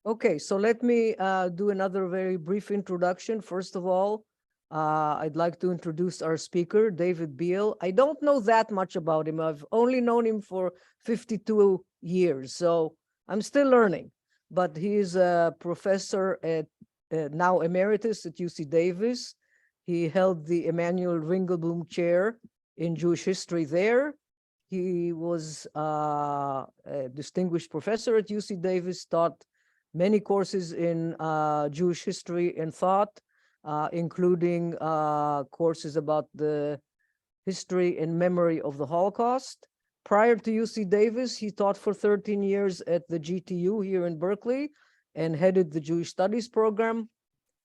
Okay, so let me do another very brief introduction. First of all, I'd like to introduce our speaker, David Biale. I don't know that much about him. I've only known him for 52 years, so I'm still learning. But he is a professor at now emeritus at UC Davis. He held the Emanuel Ringelblum Chair in Jewish history there. He was a distinguished professor at UC Davis, taught many courses in Jewish history and thought, including courses about the history and memory of the Holocaust. Prior to UC Davis, he taught for 13 years at the GTU here in Berkeley and headed the Jewish Studies program.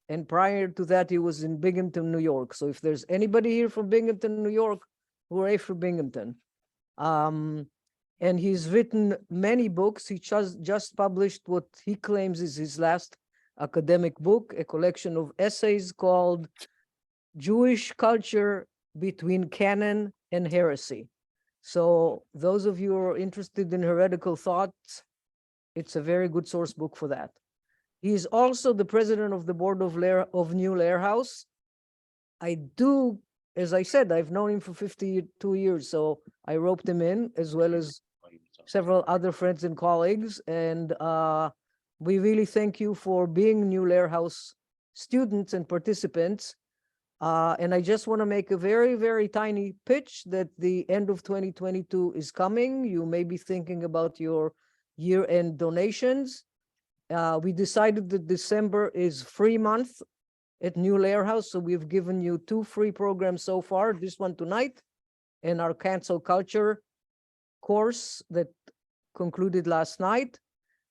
And prior to that, he was in Binghamton, New York. So if there's anybody here from Binghamton, New York, hooray for Binghamton. And he's written many books. He just published what he claims is his last academic book, a collection of essays called Jewish Culture Between Canon and Heresy. So those of you who are interested in heretical thoughts, it's a very good source book for that. He is also the president of the board of New Lair House. As I said, I've known him for 52 years, so I roped him in, as well as several other friends and colleagues. And we really thank you for being New Lair House students and participants. And I just want to make a very, very tiny pitch that the end of 2022 is coming. You may be thinking about your year-end donations. We decided that December is free month at New Lair House, so we've given you 2 free programs so far, this one tonight, and our cancel culture course that concluded last night,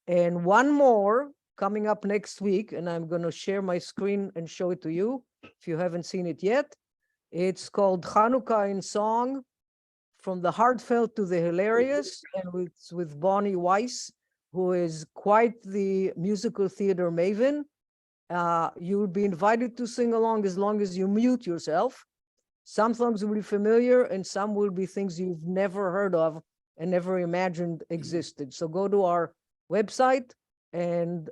and one more coming up next week, and I'm going to share my screen and show it to you if you haven't seen it yet. It's called Hanukkah in Song, From the Heartfelt to the Hilarious, and it's with Bonnie Weiss, who is quite the musical theater maven. You'll be invited to sing along as you mute yourself. Some songs will be familiar and some will be things you've never heard of and never imagined existed. So go to our website and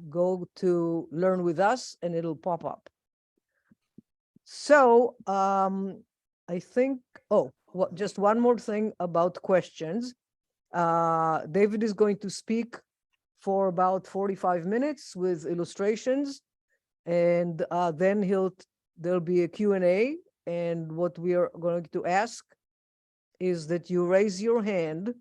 go to Learn With Us and it'll pop up. So I think, just one more thing about questions. David is going to speak for about 45 minutes with illustrations, and then there'll be a Q&A, and what we are going to ask is that you raise your hand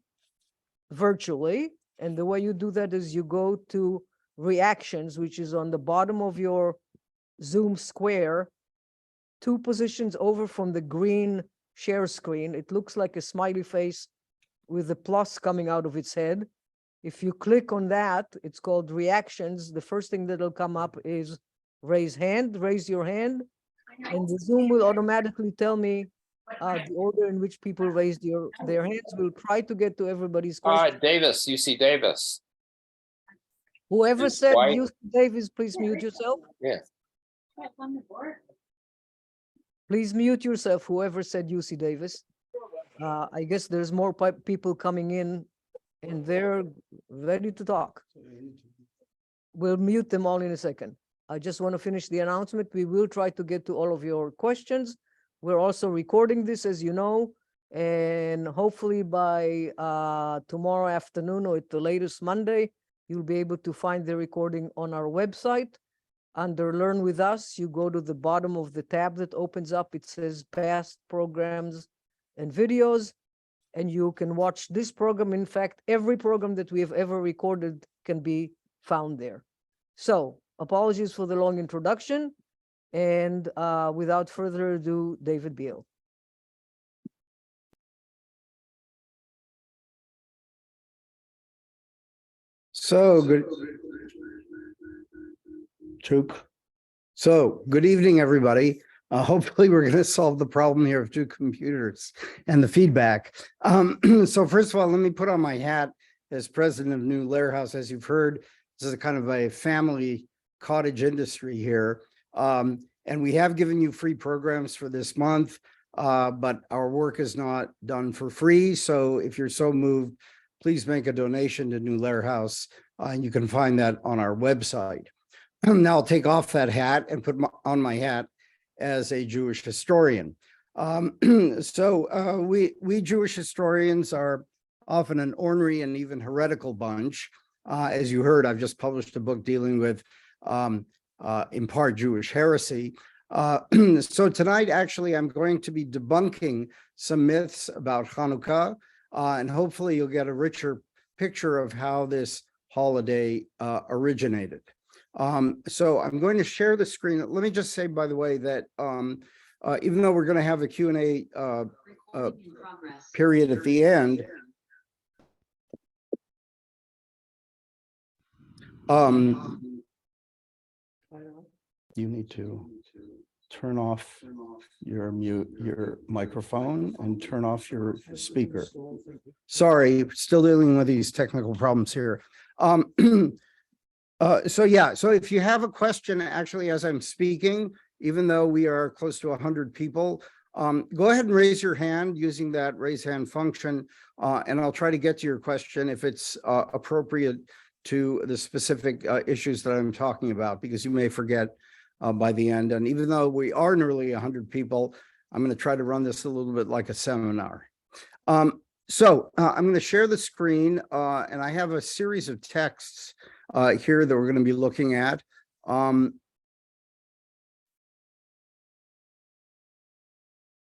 virtually, and the way you do that is you go to reactions, which is on the bottom of your Zoom square, 2 positions over from the green share screen. It looks like a smiley face with a plus coming out of its head. If you click on that, it's called reactions. The first thing that'll come up is raise your hand, and the Zoom will automatically tell me the order in which people raised their hands. We'll try to get to everybody's question. Davis, UC Davis. Whoever Is said White- UC Davis, please mute yourself. Yeah. Please mute yourself, whoever said UC Davis. I guess there's more people coming in and they're ready to talk. We'll mute them all in a second. I just want to finish the announcement. We will try to get to all of your questions. We're also recording this, as you know, and hopefully by tomorrow afternoon or at the latest Monday, you'll be able to find the recording on our website. Under Learn With Us, you go to the bottom of the tab that opens up. It says past programs and videos, and you can watch this program. In fact, every program that we have ever recorded can be found there. So apologies for the long introduction, and without further ado, David Biale. So good evening, everybody. Hopefully we're going to solve the problem here of 2 computers and the feedback. So first of all, let me put on my hat as president of New Lair House. As you've heard, this is a kind of a family cottage industry here. And we have given you free programs for this month, but our work is not done for free. So if you're so moved, please make a donation to New Lair House. And you can find that on our website. Now I'll take off that hat and put on my hat as a Jewish historian. We Jewish historians are often an ornery and even heretical bunch. As you heard, I've just published a book dealing with, in part, Jewish heresy. So tonight, actually, I'm going to be debunking some myths about Hanukkah, and hopefully you'll get a richer picture of how this holiday originated. So I'm going to share the screen. Let me just say, by the way, that even though we're going to have a Q&A period at the end, you need to turn off your microphone and turn off your speaker. Sorry, still dealing with these technical problems here. So if you have a question, actually, as I'm speaking, even though we are close to 100 people, go ahead and raise your hand using that raise hand function, and I'll try to get to your question if it's appropriate to the specific issues that I'm talking about, because you may forget by the end. And even though we are nearly 100 people, I'm going to try to run this a little bit like a seminar. I'm going to share the screen, and I have a series of texts here that we're going to be looking at.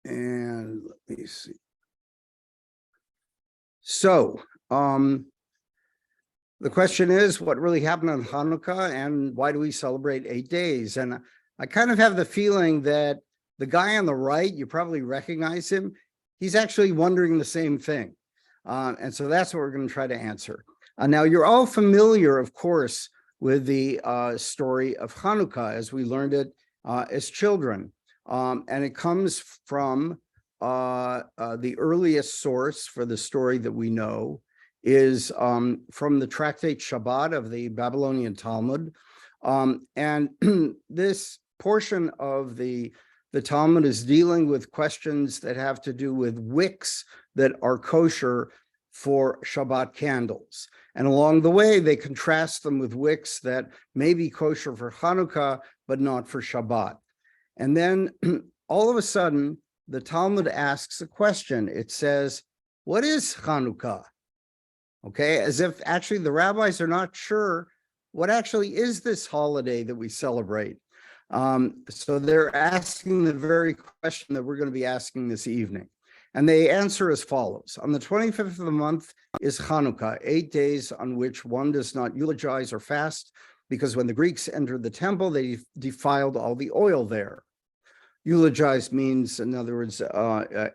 And let me see. So the question is, what really happened on Hanukkah, and why do we celebrate 8 days? And I kind of have the feeling that the guy on the right, you probably recognize him. He's actually wondering the same thing. And so that's what we're going to try to answer. Now, you're all familiar, of course, with the story of Hanukkah as we learned it as children. And it comes from the earliest source for the story that we know is from the tractate Shabbat of the Babylonian Talmud. And this portion of the Talmud is dealing with questions that have to do with wicks that are kosher for Shabbat candles. And along the way, they contrast them with wicks that may be kosher for Hanukkah, but not for Shabbat. And then all of a sudden, the Talmud asks a question. It says, what is Hanukkah? Okay, as if actually the rabbis are not sure what actually is this holiday that we celebrate. So they're asking the very question that we're going to be asking this evening. And they answer as follows. On the 25th of the month is Hanukkah, 8 days on which one does not eulogize or fast, because when the Greeks entered the temple, they defiled all the oil there. Eulogize means, in other words, a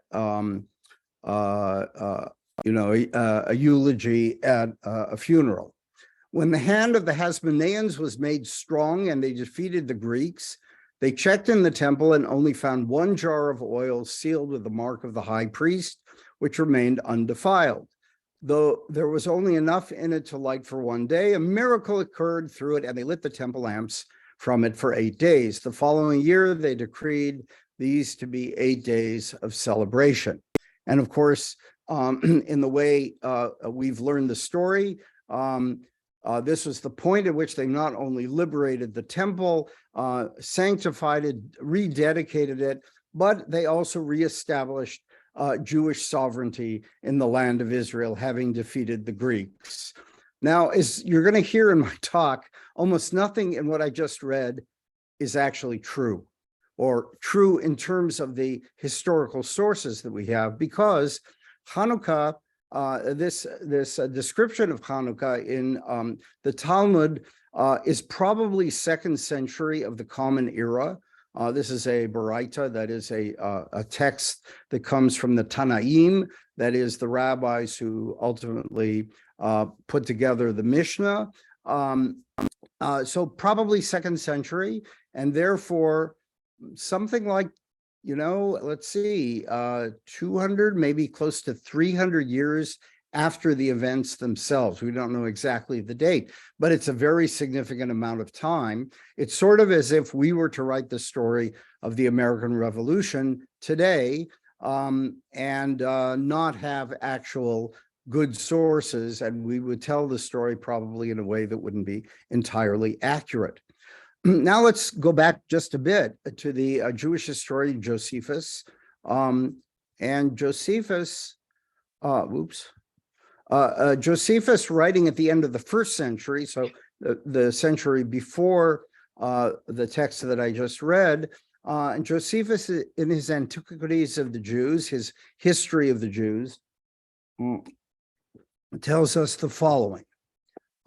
eulogy at a funeral. When the hand of the Hasmoneans was made strong and they defeated the Greeks, they checked in the temple and only found one jar of oil sealed with the mark of the high priest, which remained undefiled. Though there was only enough in it to light for 1 day, a miracle occurred through it, and they lit the temple lamps from it for 8 days. The following year, they decreed these to be 8 days of celebration. And of course, in the way we've learned the story, this was the point at which they not only liberated the temple, sanctified it, rededicated it, but they also reestablished Jewish sovereignty in the land of Israel, having defeated the Greeks. Now, as you're going to hear in my talk, almost nothing in what I just read is actually true, or true in terms of the historical sources that we have, because Hanukkah, this description of Hanukkah in the Talmud is probably 2nd century of the Common Era. This is a Baraita, that is a text that comes from the Tanaim, that is the rabbis who ultimately put together the Mishnah. So probably 2nd century, and therefore something like, let's see, 200, maybe close to 300 years after the events themselves. We don't know exactly the date, but it's a very significant amount of time. It's sort of as if we were to write the story of the American Revolution today, and not have actual good sources, and we would tell the story probably in a way that wouldn't be entirely accurate. Now let's go back just a bit to the Jewish historian Josephus. And Josephus, Josephus, writing at the end of the first century, so the century before the text that I just read, and Josephus, in his Antiquities of the Jews, his history of the Jews, tells us the following.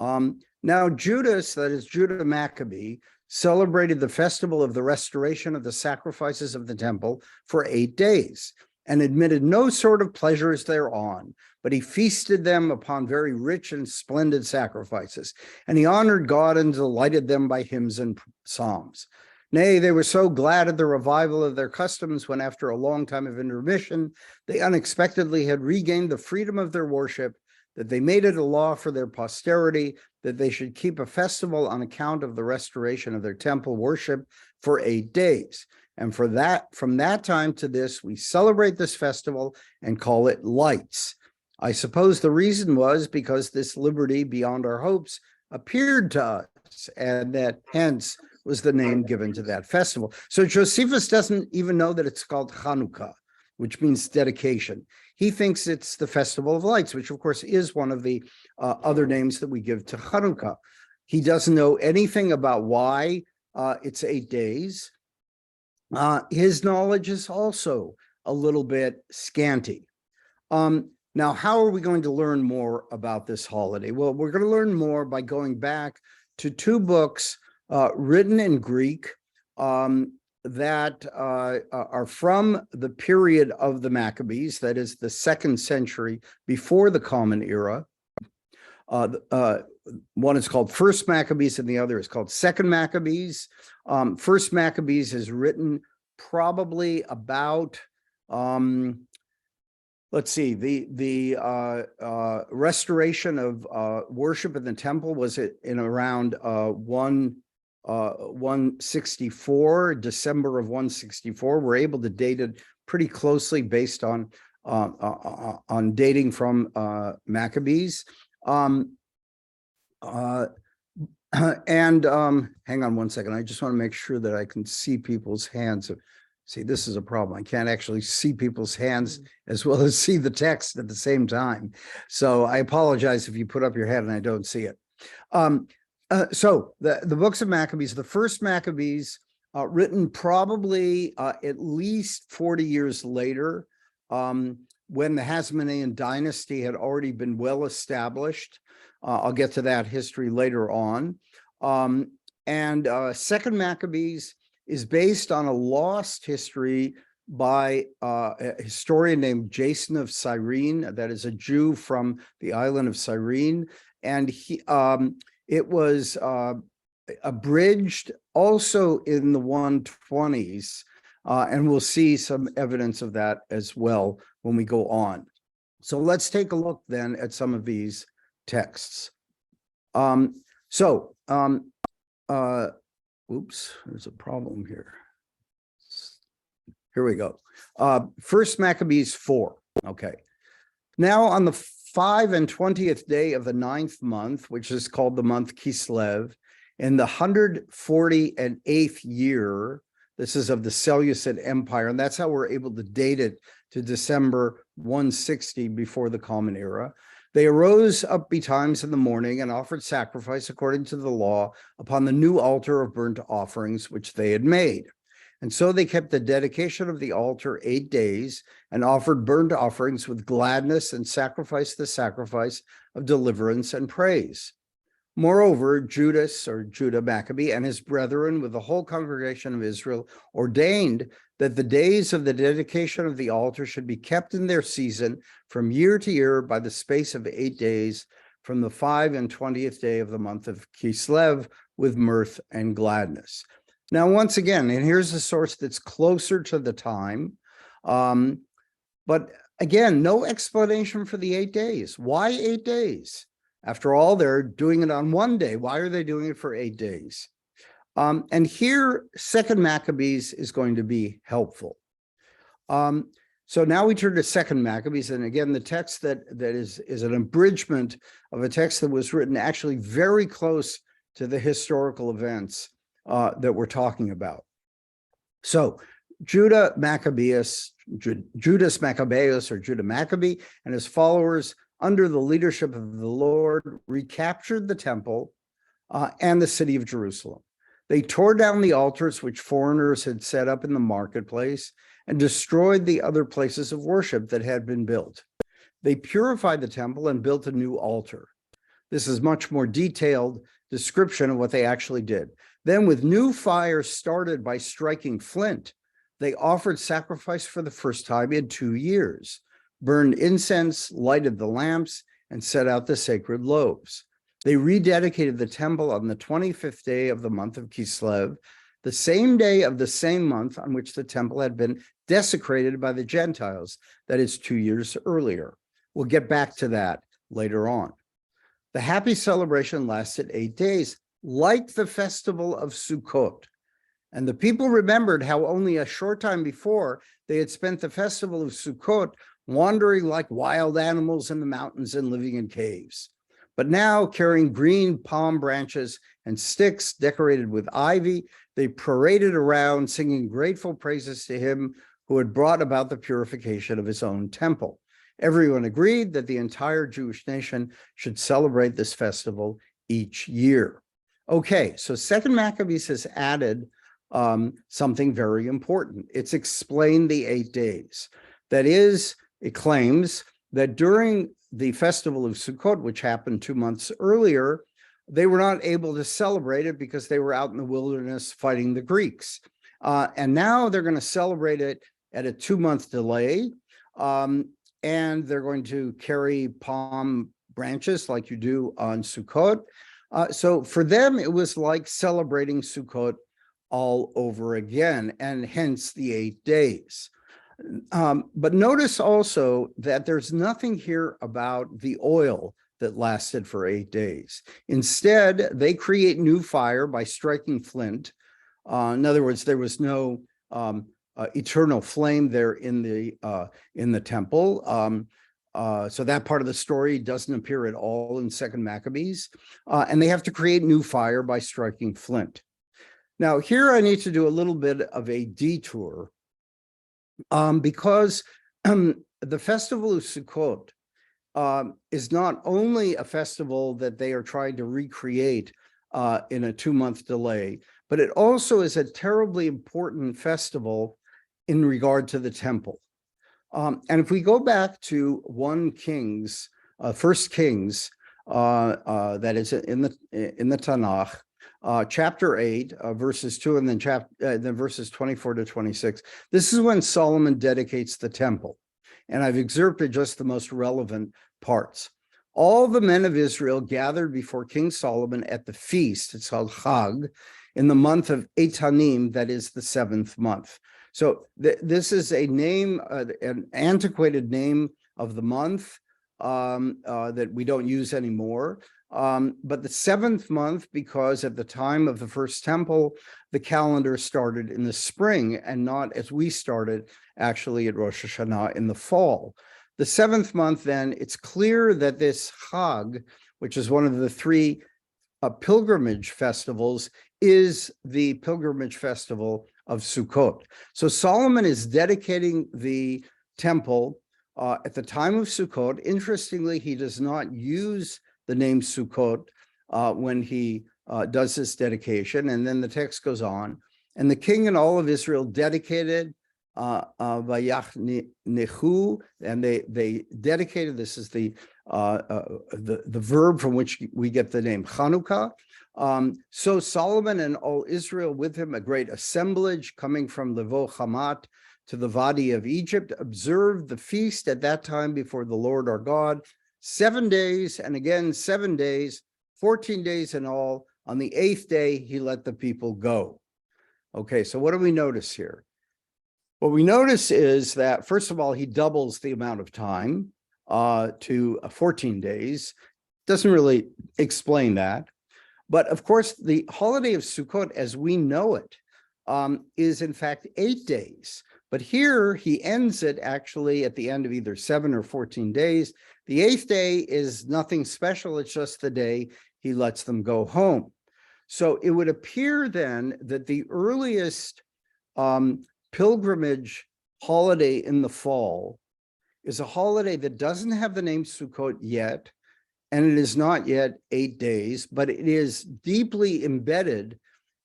Now Judas, that is Judah Maccabee, celebrated the festival of the restoration of the sacrifices of the temple for 8 days, and admitted no sort of pleasures thereon, but he feasted them upon very rich and splendid sacrifices, and he honored God and delighted them by hymns and psalms. Nay, they were so glad at the revival of their customs when, after a long time of intermission, they unexpectedly had regained the freedom of their worship, that they made it a law for their posterity that they should keep a festival on account of the restoration of their temple worship for 8 days. And from that time to this, we celebrate this festival and call it Lights. I suppose the reason was because this liberty beyond our hopes appeared to us, and that hence was the name given to that festival. So Josephus doesn't even know that it's called Hanukkah, which means dedication. He thinks it's the Festival of Lights, which of course is one of the other names that we give to Hanukkah. He doesn't know anything about why it's 8 days. His knowledge is also a little bit scanty. Now, how are we going to learn more about this holiday? Well, we're going to learn more by going back to 2 books written in Greek that are from the period of the Maccabees, that is the 2nd century before the Common Era. One is called First Maccabees and the other is called Second Maccabees. First Maccabees is written probably about, let's see, the restoration of worship in the temple was in around 164, December of 164. We're able to date it pretty closely based on dating from Maccabees. Hang on one second. I just want to make sure that I can see people's hands. See, this is a problem. I can't actually see people's hands as well as see the text at the same time. So I apologize if you put up your hand and I don't see it. So the books of Maccabees, the first Maccabees, written probably at least 40 years later, when the Hasmonean dynasty had already been well established. I'll get to that history later on. Second Maccabees is based on a lost history by a historian named Jason of Cyrene, that is a Jew from the island of Cyrene, and it was abridged also in the 120s, and we'll see some evidence of that as well when we go on. So let's take a look then at some of these texts. Oops, there's a problem here. Here we go. First Maccabees 4. Okay. Now on the 25th day of the 9th month, which is called the month Kislev, in the 148th year, this is of the Seleucid Empire, and that's how we're able to date it to December 160 before the Common Era. They arose up betimes in the morning and offered sacrifice according to the law upon the new altar of burnt offerings which they had made. And so they kept the dedication of the altar 8 days and offered burnt offerings with gladness and sacrificed the sacrifice of deliverance and praise. Moreover, Judas, or Judah Maccabee, and his brethren with the whole congregation of Israel ordained that the days of the dedication of the altar should be kept in their season from year to year by the space of 8 days from the 25th day of the month of Kislev with mirth and gladness. Now, once again, and here's a source that's closer to the time, but again, no explanation for the 8 days. Why 8 days? After all, they're doing it on one day. Why are they doing it for 8 days? And here, Second Maccabees is going to be helpful. So now we turn to Second Maccabees, and again, the text that is an abridgment of a text that was written actually very close to the historical events that we're talking about. So Judas Maccabeus, or Judah Maccabee, and his followers, under the leadership of the Lord, recaptured the temple and the city of Jerusalem. They tore down the altars which foreigners had set up in the marketplace and destroyed the other places of worship that had been built. They purified the temple and built a new altar. This is much more detailed description of what they actually did. Then, with new fire started by striking flint, they offered sacrifice for the first time in 2 years, burned incense, lighted the lamps, and set out the sacred loaves. They rededicated the temple on the 25th day of the month of Kislev, the same day of the same month on which the temple had been desecrated by the Gentiles, that is 2 years earlier. We'll get back to that later on. The happy celebration lasted 8 days, like the festival of Sukkot. And the people remembered how only a short time before they had spent the festival of Sukkot wandering like wild animals in the mountains and living in caves. But now, carrying green palm branches and sticks decorated with ivy, they paraded around singing grateful praises to him who had brought about the purification of his own temple. Everyone agreed that the entire Jewish nation should celebrate this festival each year. Okay, so Second Maccabees has added something very important. It's explained the 8 days. That is, it claims that during the festival of Sukkot, which happened 2 months earlier, they were not able to celebrate it because they were out in the wilderness fighting the Greeks. And now they're going to celebrate it at a 2-month delay. And they're going to carry palm branches like you do on Sukkot. So for them, it was like celebrating Sukkot all over again, and hence the 8 days. But notice also that there's nothing here about the oil that lasted for 8 days. Instead, they create new fire by striking flint. In other words, there was no eternal flame there in the temple. So that part of the story doesn't appear at all in Second Maccabees. And they have to create new fire by striking flint. Now, here I need to do a little bit of a detour because the festival of Sukkot is not only a festival that they are trying to recreate in a 2-month delay, but it also is a terribly important festival in regard to the temple. And if we go back to 1 Kings, 1 Kings, that is in the Tanakh, chapter 8, verses 2, and then verses 24 to 26. This is when Solomon dedicates the temple. And I've excerpted just the most relevant parts. All the men of Israel gathered before King Solomon at the feast, it's called Chag, in the month of Etanim, that is the 7th month. So this is a name, an antiquated name of the month that we don't use anymore. But the 7th month, because at the time of the first temple, the calendar started in the spring and not as we started actually at Rosh Hashanah in the fall. The 7th month, then, it's clear that this Chag, which is one of the 3 pilgrimage festivals, is the pilgrimage festival of Sukkot. So Solomon is dedicating the temple at the time of Sukkot. Interestingly, he does not use the name Sukkot when he does this dedication. And then the text goes on, and the king and all of Israel dedicated Vayachnechu, and they dedicated. This is the verb from which we get the name Hanukkah. So Solomon and all Israel with him, a great assemblage coming from Levo Hamat to the Vadi of Egypt, observed the feast at that time before the Lord our God, 7 days, and again 7 days, 14 days in all. On the 8th day, he let the people go. Okay, so what do we notice here? What we notice is that, first of all, he doubles the amount of time to 14 days. Doesn't really explain that. But of course, the holiday of Sukkot, as we know it, is in fact 8 days. But here he ends it actually at the end of either 7 or 14 days. The 8th day is nothing special. It's just the day he lets them go home. So it would appear then that the earliest pilgrimage holiday in the fall is a holiday that doesn't have the name Sukkot yet, and it is not yet 8 days, but it is deeply embedded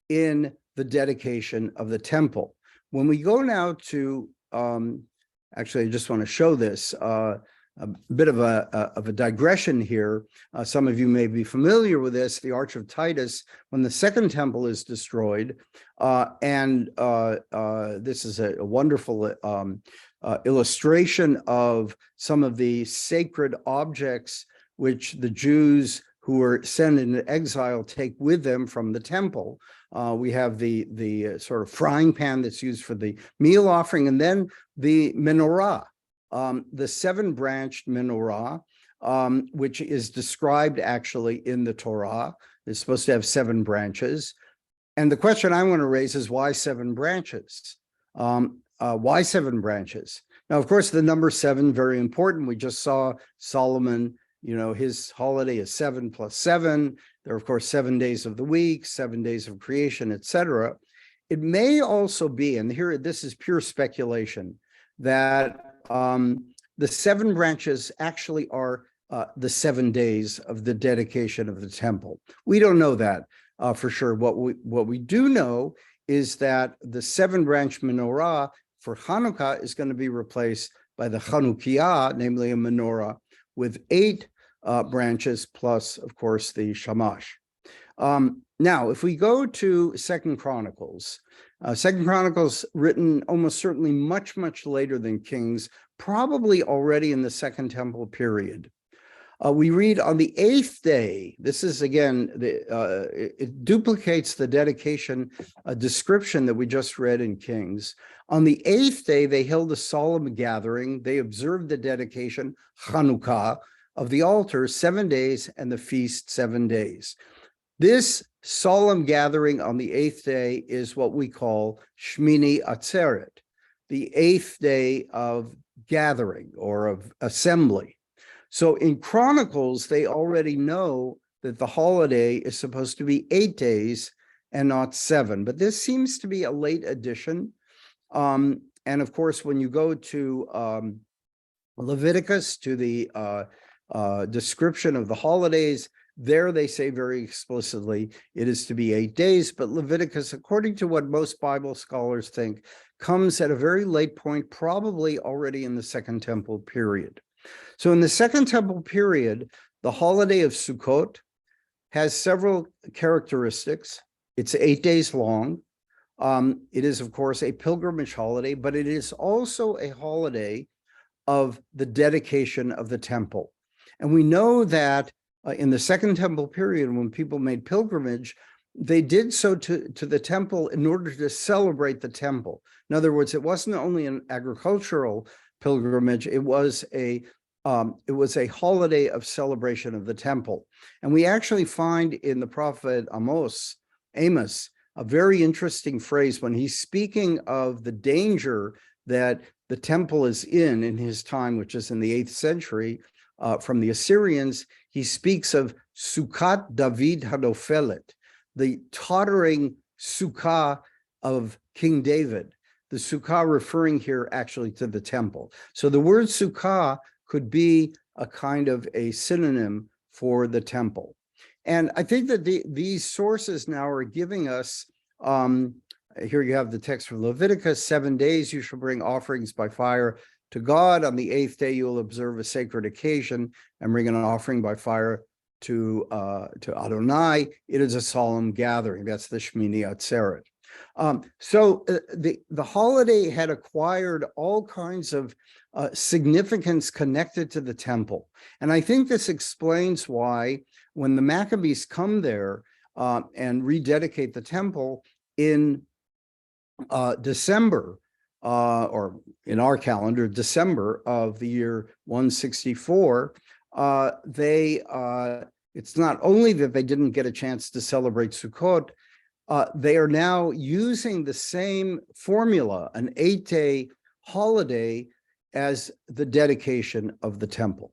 in the dedication of the temple. When we go now to, actually, I just want to show this, a bit of a digression here. Some of you may be familiar with this, the Arch of Titus, when the second temple is destroyed, and this is a wonderful illustration of some of the sacred objects which the Jews who were sent into exile take with them from the temple. We have the sort of frying pan that's used for the meal offering, and then the menorah, the 7-branched menorah, which is described actually in the Torah. It's supposed to have 7 branches. And the question I want to raise is, why 7 branches? Why 7 branches? Now, of course, the number 7, very important. We just saw Solomon, his holiday is 7 plus 7. There are, of course, 7 days of the week, 7 days of creation, etc. It may also be, and here this is pure speculation, that the 7 branches actually are the 7 days of the dedication of the temple. We don't know that for sure. What we do know is that the 7-branch menorah for Hanukkah is going to be replaced by the Chanukiah, namely a menorah with 8 branches plus, of course, the shamash. Now, if we go to 2 Chronicles, 2 Chronicles written almost certainly much, much later than Kings, probably already in the Second Temple period. We read on the 8th day, this is again, it duplicates the dedication description that we just read in Kings. On the 8th day, they held a solemn gathering. They observed the dedication, Hanukkah, of the altar 7 days and the feast 7 days. This solemn gathering on the 8th day is what we call Shmini Atzeret, the 8th day of gathering or of assembly. So in Chronicles, they already know that the holiday is supposed to be 8 days and not 7. But this seems to be a late addition. And of course, when you go to Leviticus, to the description of the holidays, there they say very explicitly it is to be 8 days. But Leviticus, according to what most Bible scholars think, comes at a very late point, probably already in the Second Temple period. So in the Second Temple period, the holiday of Sukkot has several characteristics. It's 8 days long. It is, of course, a pilgrimage holiday, but it is also a holiday of the dedication of the temple. And we know that in the Second Temple period, when people made pilgrimage, they did so to the temple in order to celebrate the temple. In other words, it wasn't only an agricultural pilgrimage, it was a holiday of celebration of the temple. And we actually find in the prophet Amos, a very interesting phrase when he's speaking of the danger that the temple is in his time, which is in the 8th century, from the Assyrians. He speaks of Sukkot David Hadofelet, the tottering Sukkah of King David, the Sukkah referring here actually to the temple. So the word Sukkah could be a kind of a synonym for the temple. And I think that these sources now are giving us, here you have the text from Leviticus, 7 days you shall bring offerings by fire to God. On the 8th day, you will observe a sacred occasion and bring an offering by fire to Adonai. It is a solemn gathering. That's the Shmini Atzeret. So the holiday had acquired all kinds of significance connected to the temple. And I think this explains why when the Maccabees come there and rededicate the temple in December, or in our calendar, December of the year 164, it's not only that they didn't get a chance to celebrate Sukkot, they are now using the same formula, an 8-day holiday as the dedication of the temple.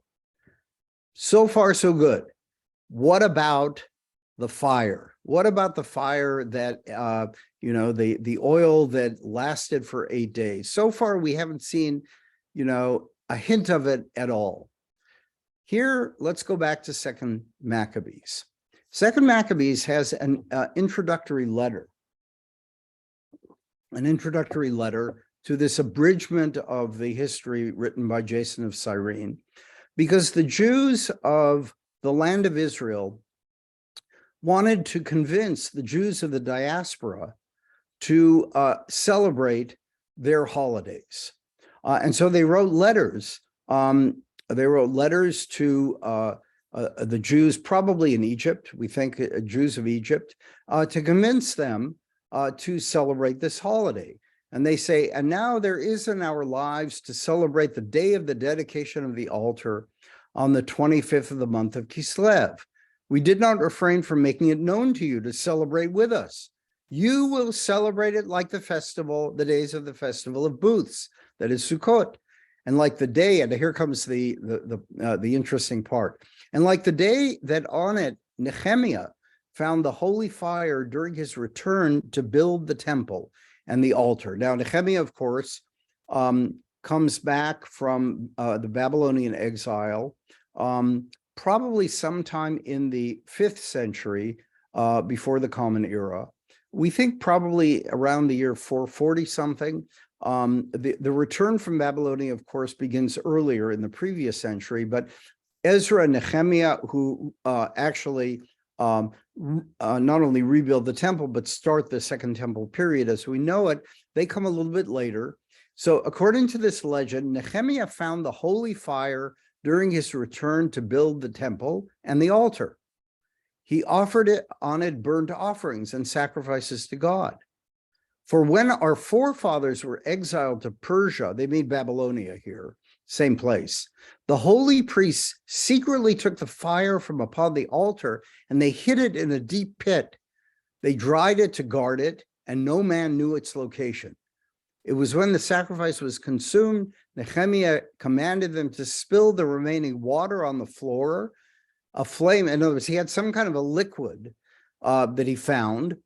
So far, so good. What about the fire? What about the fire that, the oil that lasted for 8 days? So far, we haven't seen, a hint of it at all. Here, let's go back to Second Maccabees. Second Maccabees has an introductory letter to this abridgment of the history written by Jason of Cyrene, because the Jews of the land of Israel wanted to convince the Jews of the diaspora to celebrate their holidays. And so they wrote letters. They wrote letters to the Jews, probably in Egypt, we think Jews of Egypt, to convince them to celebrate this holiday. And they say, and now there is in our lives to celebrate the day of the dedication of the altar on the 25th of the month of Kislev. We did not refrain from making it known to you to celebrate with us. You will celebrate it like the festival, the days of the festival of booths, that is Sukkot. And like the day, and here comes the interesting part. And like the day that on it Nehemiah found the holy fire during his return to build the temple and the altar. Now, Nehemiah, of course, comes back from the Babylonian exile, probably sometime in the 5th century before the Common Era. We think probably around the year 440 something. The return from Babylonia, of course, begins earlier in the previous century, but Ezra and Nehemiah, who actually not only rebuild the temple, but start the Second Temple period as we know it, they come a little bit later. So according to this legend, Nehemiah found the holy fire during his return to build the temple and the altar. He offered it on it burnt offerings and sacrifices to God. For when our forefathers were exiled to Persia, they made Babylonia here, same place. The holy priests secretly took the fire from upon the altar and they hid it in a deep pit. They dried it to guard it, and no man knew its location. It was when the sacrifice was consumed, Nehemiah commanded them to spill the remaining water on the floor. A flame, in other words, he had some kind of a liquid that he found.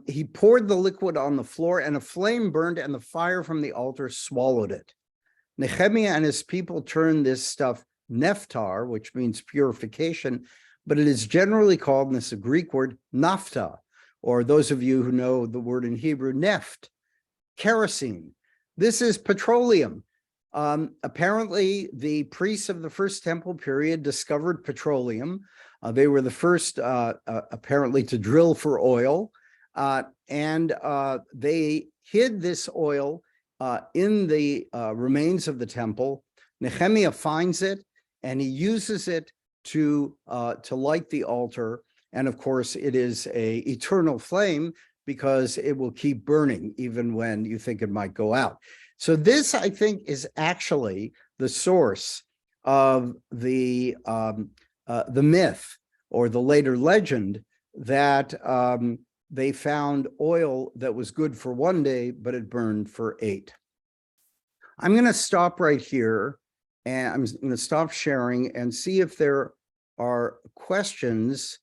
He poured the liquid on the floor and a flame burned and the fire from the altar swallowed it. Nehemiah and his people turned this stuff neftar, which means purification, but it is generally called, and this is a Greek word, naphtha, or those of you who know the word in Hebrew, neft, kerosene. This is petroleum. Apparently, the priests of the First Temple period discovered petroleum. They were the first, apparently, to drill for oil. And they hid this oil in the remains of the temple. Nehemiah finds it and he uses it to light the altar. And of course, it is an eternal flame because it will keep burning even when you think it might go out. So this, I think, is actually the source of the myth or the later legend that they found oil that was good for 1 day, but it burned for 8. I'm going to stop right here, and I'm going to stop sharing and see if there are questions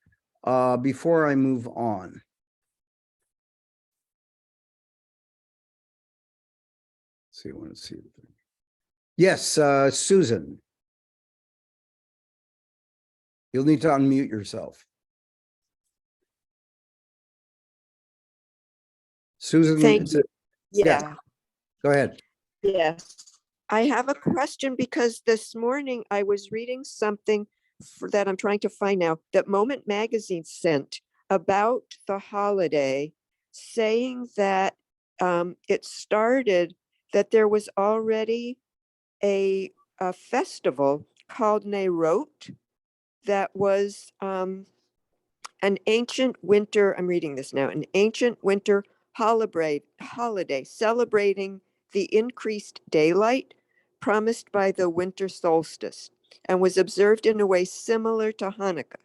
before I move on. See, I want to see. Yes, Susan. You'll need to unmute yourself. Susan, Thank you. Yeah. Go ahead. Yes. I have a question because this morning I was reading something that I'm trying to find now that Moment Magazine sent about the holiday, saying that it started, that there was already a festival called Neirot that was an ancient winter, I'm reading this now, an ancient winter holiday celebrating the increased daylight promised by the winter solstice, and was observed in a way similar to Hanukkah.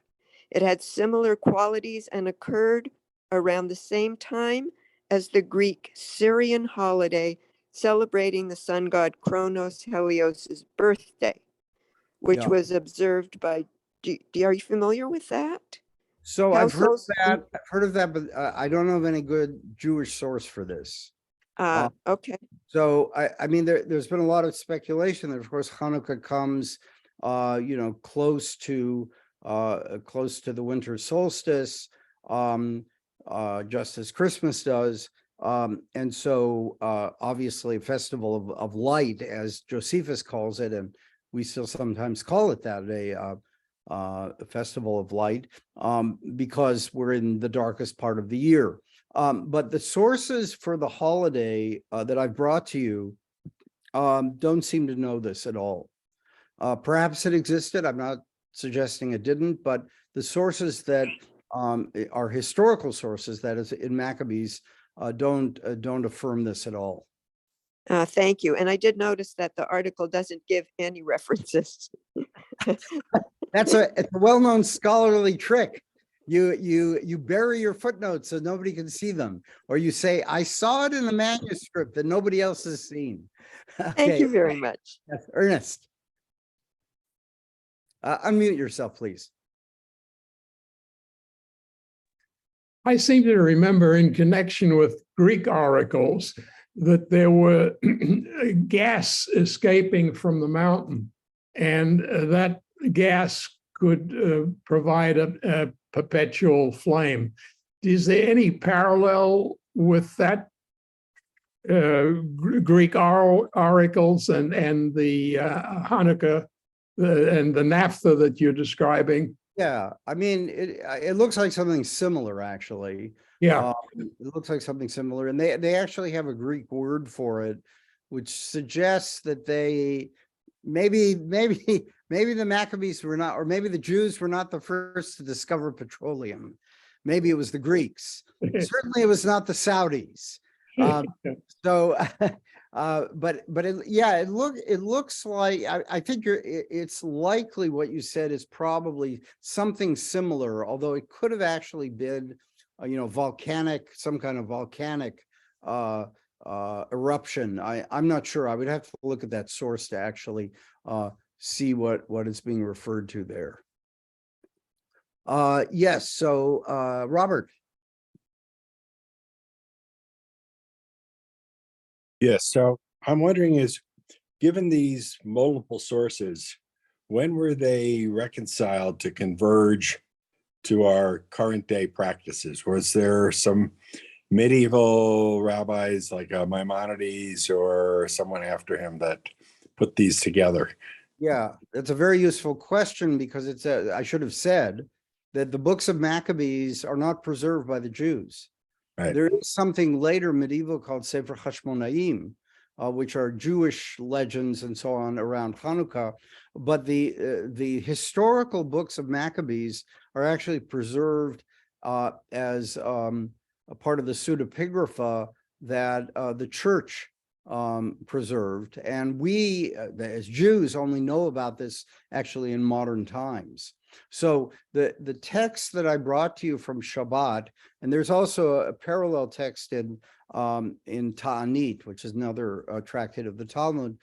It had similar qualities and occurred around the same time as the Greek Syrian holiday celebrating the sun god Kronos Helios's birthday, which Yeah. was observed by, are you familiar with that? So How I've heard of so? that. I've heard of that, but I don't know of any good Jewish source for this. Okay. So I mean, there's been a lot of speculation that, of course, Hanukkah comes, close to the winter solstice, just as Christmas does. And so obviously a festival of light, as Josephus calls it, and we still sometimes call it that, a festival of light, because we're in the darkest part of the year. But the sources for the holiday that I've brought to you don't seem to know this at all. Perhaps it existed. I'm not suggesting it didn't, but the sources that are historical sources, that is in Maccabees, don't affirm this at all. Thank you. And I did notice that the article doesn't give any references. It's a well-known scholarly trick. You bury your footnotes so nobody can see them, or you say, I saw it in the manuscript that nobody else has seen. Thank you very much. Yes, Ernest. Unmute yourself, please. I seem to remember, in connection with Greek oracles, that there were gas escaping from the mountain, and that gas could provide a perpetual flame. Is there any parallel with that Greek oracles and the Hanukkah and the naphtha that you're describing? Yeah, I mean, it looks like something similar, actually. Yeah. It looks like something similar, and they actually have a Greek word for it, which suggests that they maybe the Maccabees were not, or maybe the Jews were not the first to discover petroleum. Maybe it was the Greeks. Certainly, it was not the Saudis. So, it looks like, I think it's likely what you said is probably something similar, although it could have actually been, some kind of volcanic eruption. I'm not sure. I would have to look at that source to actually see what is being referred to there. Yes. So, Robert. Yes, so I'm wondering given these multiple sources, when were they reconciled to converge to our current day practices? Was there some medieval rabbis like Maimonides or someone after him that put these together? Yeah, that's a very useful question, because I should have said that the books of Maccabees are not preserved by the Jews. Right. There is something later medieval called Sefer Hashmonaim, which are Jewish legends and so on around Hanukkah. But the historical books of Maccabees are actually preserved as a part of the pseudepigrapha that the church preserved. And we, as Jews, only know about this actually in modern times. So the text that I brought to you from Shabbat, and there's also a parallel text in Ta'anit, which is another tractate of the Talmud.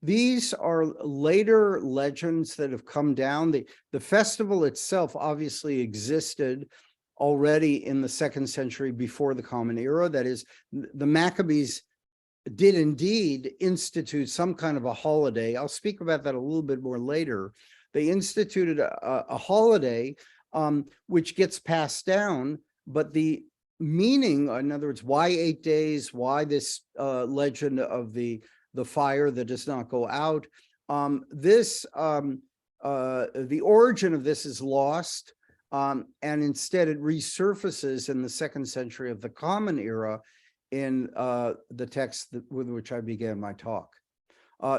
These are later legends that have come down. The festival itself obviously existed already in the 2nd century before the Common Era. That is, the Maccabees did indeed institute some kind of a holiday. I'll speak about that a little bit more later. They instituted a holiday which gets passed down, but the meaning, in other words, why 8 days, why this legend of the fire that does not go out, the origin of this is lost, and instead it resurfaces in the 2nd century of the Common Era in the text with which I began my talk.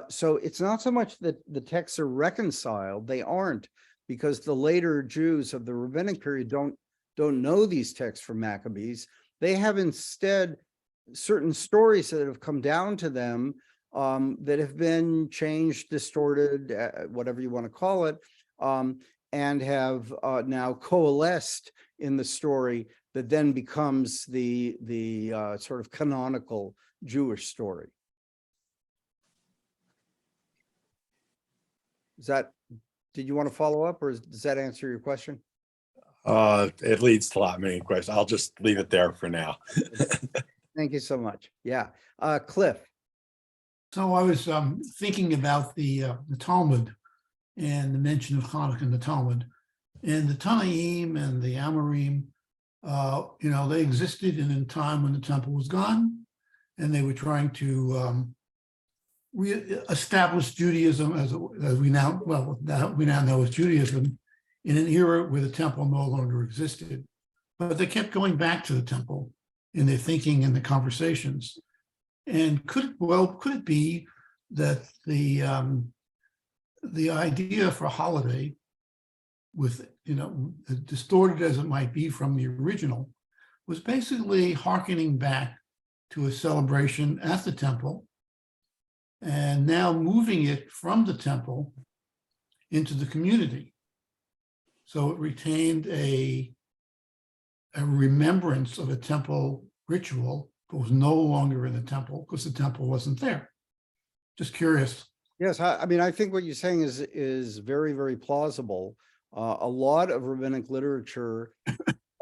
So it's not so much that the texts are reconciled; they aren't, because the later Jews of the rabbinic period don't know these texts from Maccabees. They have instead certain stories that have come down to them that have been changed, distorted, whatever you want to call it, and have now coalesced in the story that then becomes the sort of canonical Jewish story. Did you want to follow up, or does that answer your question? It leads to a lot many questions. I'll just leave it there for now. Thank you so much. Yeah. Cliff. So I was thinking about the Talmud and the mention of Hanukkah in the Talmud. And the Tanaim and the Amorim, they existed in a time when the temple was gone, and they were trying to re-establish Judaism as we now know as Judaism in an era where the temple no longer existed. But they kept going back to the temple in their thinking and the conversations. And could it be that the idea for a holiday, with distorted as it might be from the original, was basically hearkening back to a celebration at the temple, and now moving it from the temple into the community. So it retained a remembrance of a temple ritual, but was no longer in the temple because the temple wasn't there. Just curious. Yes, I mean, I think what you're saying is very, very plausible. A lot of rabbinic literature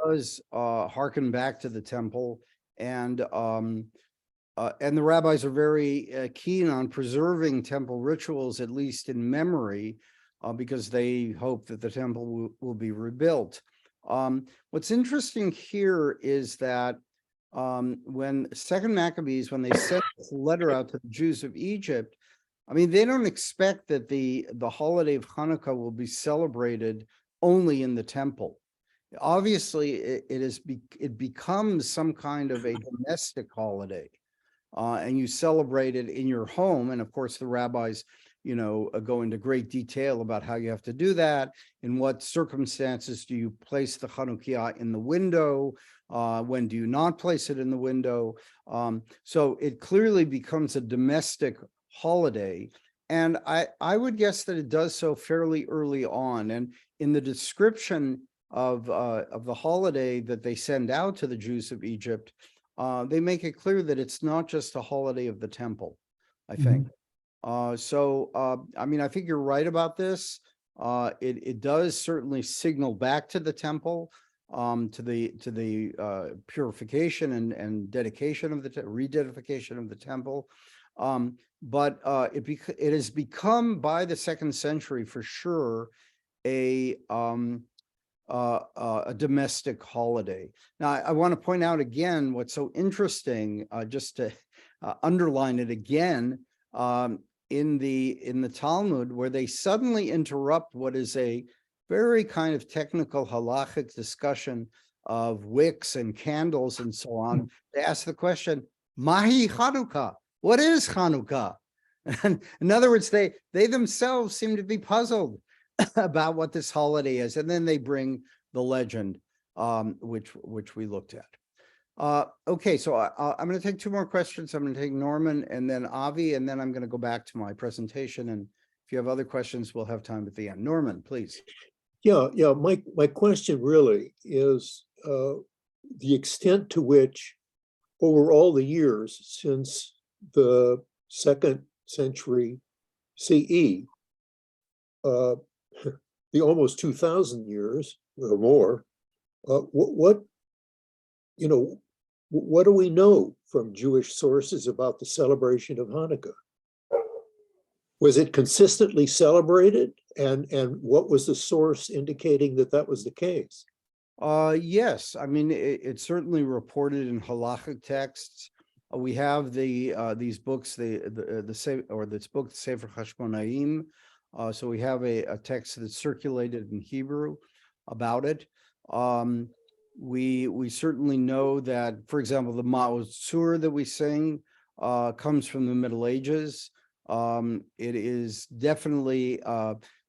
does harken back to the temple, and the rabbis are very keen on preserving temple rituals, at least in memory, because they hope that the temple will be rebuilt. What's interesting here is that when Second Maccabees, when they sent this letter out to the Jews of Egypt, I mean, they don't expect that the holiday of Hanukkah will be celebrated only in the temple. Obviously, it becomes some kind of a domestic holiday, and you celebrate it in your home. And of course, the rabbis, go into great detail about how you have to do that. In what circumstances do you place the Hanukkah in the window? When do you not place it in the window? So it clearly becomes a domestic holiday. And I would guess that it does so fairly early on. And in the description of the holiday that they send out to the Jews of Egypt, they make it clear that it's not just a holiday of the temple, I think. I mean, I think you're right about this. It does certainly signal back to the temple, to the purification and dedication of the rededication of the temple. But it has become, by the 2nd century for sure, a domestic holiday. Now, I want to point out again what's so interesting, just to underline it again, in the Talmud, where they suddenly interrupt what is a very kind of technical halachic discussion of wicks and candles and so on. They ask the question, Mahi Hanukkah? What is Hanukkah? And in other words, they themselves seem to be puzzled about what this holiday is. And then they bring the legend, which we looked at. Okay, so I'm going to take 2 more questions. I'm going to take Norman and then Avi, and then I'm going to go back to my presentation. And if you have other questions, we'll have time at the end. Norman, please. Yeah. My question really is the extent to which, over all the years since the 2nd century CE, the almost 2,000 years or more, what do we know from Jewish sources about the celebration of Hanukkah? Was it consistently celebrated? And what was the source indicating that that was the case? Yes, I mean, it's certainly reported in halachic texts. We have these books, this book, Sefer Hashmonaim. So we have a text that's circulated in Hebrew about it. We certainly know that, for example, the Ma'oz that we sing comes from the Middle Ages. It is definitely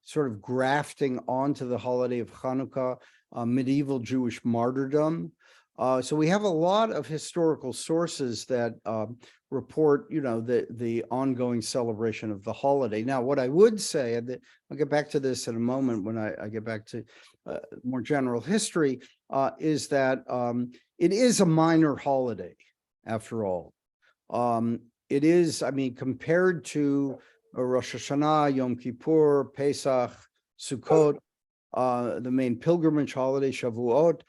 sort of grafting onto the holiday of Hanukkah, medieval Jewish martyrdom. So we have a lot of historical sources that report, the ongoing celebration of the holiday. Now, what I would say, and I'll get back to this in a moment when I get back to more general history, is that it is a minor holiday, after all. It is, I mean, compared to Rosh Hashanah, Yom Kippur, Pesach, Sukkot, the main pilgrimage holiday, Shavuot.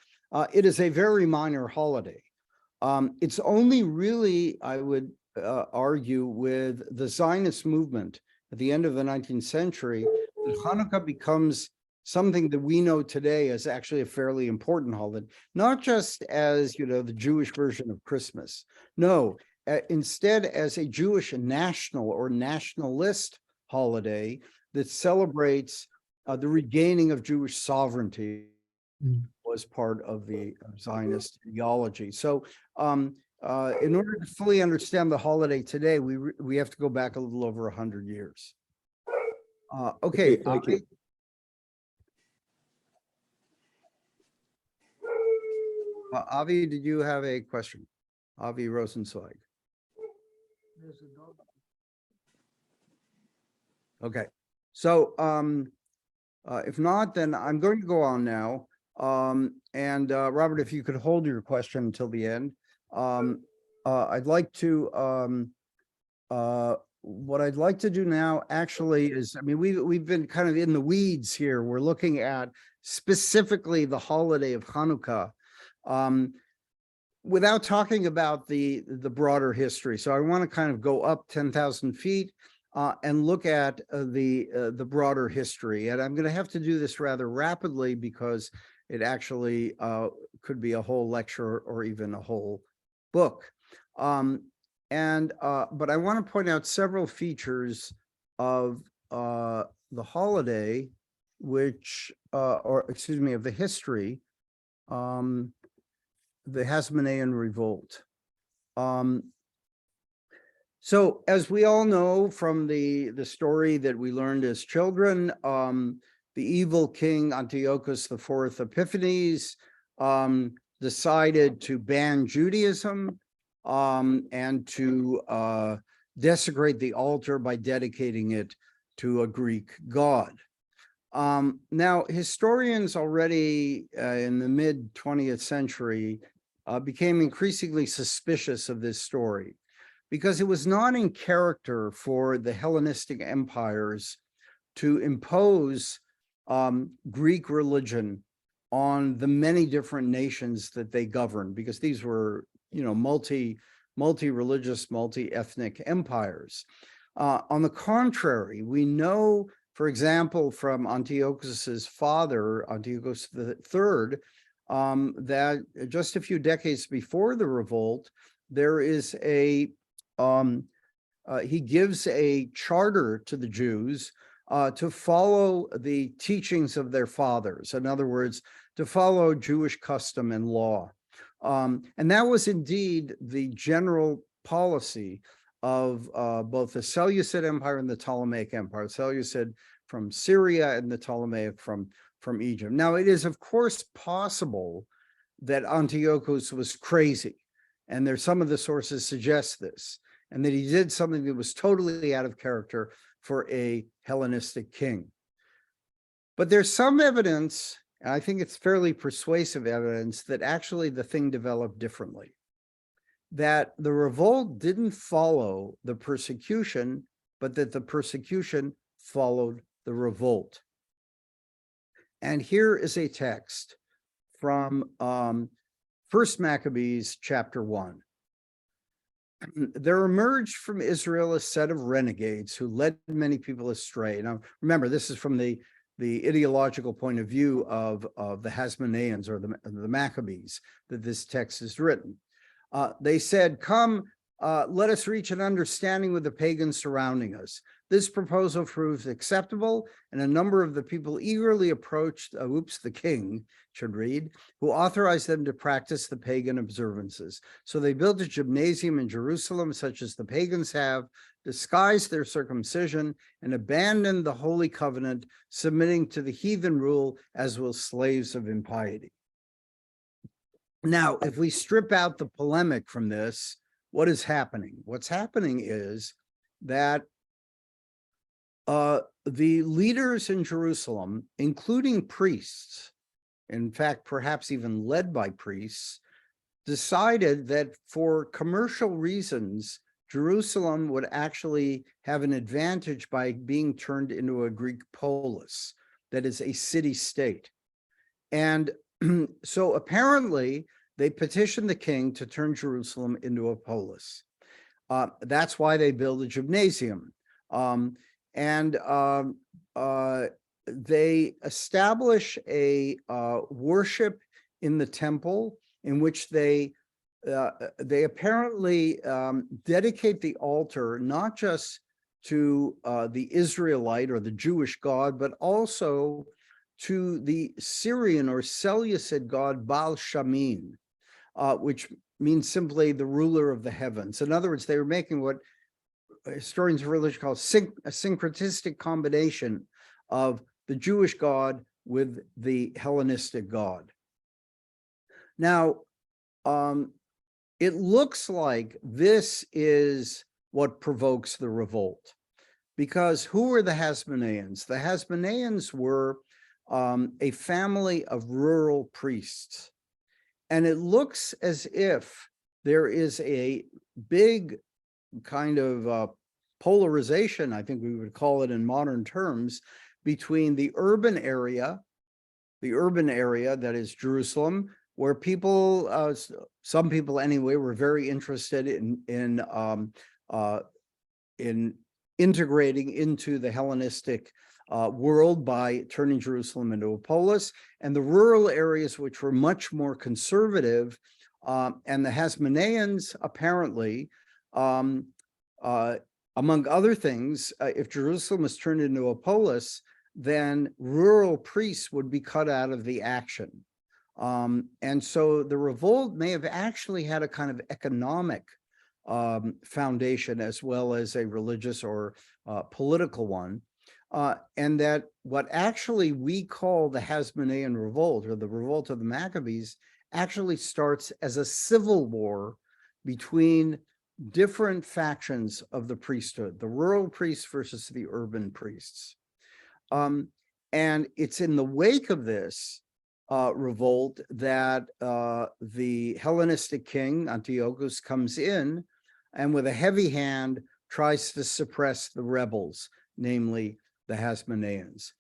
It is a very minor holiday. It's only really, I would argue, with the Zionist movement at the end of the 19th century, that Hanukkah becomes something that we know today as actually a fairly important holiday, not just as, the Jewish version of Christmas. No, instead as a Jewish national or nationalist holiday that celebrates the regaining of Jewish sovereignty. Was part of the Zionist ideology. So in order to fully understand the holiday today, we have to go back a little over 100 years. Okay, thank you. Avi, did you have a question? Avi Rosenzweig. Okay, so if not, then I'm going to go on now. Robert, if you could hold your question until the end. I'd like to what I'd like to do now actually is, I mean, we've been kind of in the weeds here. We're looking at specifically the holiday of Hanukkah, without talking about the broader history. So I want to kind of go up 10,000 feet and look at the broader history. And I'm going to have to do this rather rapidly because it actually could be a whole lecture or even a whole book. But I want to point out several features of the holiday, which, of the history, the Hasmonean Revolt. So as we all know from the story that we learned as children, the evil king Antiochus IV Epiphanes decided to ban Judaism and to desecrate the altar by dedicating it to a Greek god. Now, historians already in the mid-20th century became increasingly suspicious of this story because it was not in character for the Hellenistic empires to impose Greek religion on the many different nations that they governed, because these were, multi-religious, multi-ethnic empires. On the contrary, we know, for example, from Antiochus's father, Antiochus III, that just a few decades before the revolt, there is he gives a charter to the Jews to follow the teachings of their fathers. In other words, to follow Jewish custom and law. And that was indeed the general policy of both the Seleucid Empire and the Ptolemaic Empire. Seleucid from Syria and the Ptolemaic from Egypt. Now, it is, of course, possible that Antiochus was crazy. And there's some of the sources suggest this, and that he did something that was totally out of character for a Hellenistic king. But there's some evidence, and I think it's fairly persuasive evidence, that actually the thing developed differently. That the revolt didn't follow the persecution, but that the persecution followed the revolt. And here is a text from 1 Maccabees chapter 1. There emerged from Israel a set of renegades who led many people astray. Now, remember, this is from the ideological point of view of the Hasmoneans, or the Maccabees, that this text is written. They said, "Come, let us reach an understanding with the pagans surrounding us." This proposal proved acceptable, and a number of the people eagerly approached, the king should read, who authorized them to practice the pagan observances. So they built a gymnasium in Jerusalem, such as the pagans have, disguised their circumcision, and abandoned the Holy Covenant, submitting to the heathen rule as will slaves of impiety. Now, if we strip out the polemic from this, what is happening? What's happening is that the leaders in Jerusalem, including priests, in fact, perhaps even led by priests, decided that for commercial reasons, Jerusalem would actually have an advantage by being turned into a Greek polis, that is a city-state. And so apparently they petitioned the king to turn Jerusalem into a polis. That's why they build a gymnasium. They establish a worship in the temple in which they apparently dedicate the altar not just to the Israelite or the Jewish God, but also to the Syrian or Seleucid god Baal Shamin, which means simply the ruler of the heavens. In other words, they were making what historians of religion call a syncretistic combination of the Jewish God with the Hellenistic God. Now, it looks like this is what provokes the revolt, because who were the Hasmoneans? The Hasmoneans were a family of rural priests. And it looks as if there is a big kind of polarization, I think we would call it in modern terms, between the urban area that is Jerusalem, where people, some people anyway, were very interested in integrating into the Hellenistic world by turning Jerusalem into a polis, and the rural areas which were much more conservative, and the Hasmoneans apparently, among other things, if Jerusalem was turned into a polis, then rural priests would be cut out of the action. And so the revolt may have actually had a kind of economic foundation as well as a religious or political one. And that what actually we call the Hasmonean revolt, or the revolt of the Maccabees, actually starts as a civil war between different factions of the priesthood, the rural priests versus the urban priests. And it's in the wake of this revolt that the Hellenistic king, Antiochus, comes in and with a heavy hand tries to suppress the rebels, namely the Hasmoneans.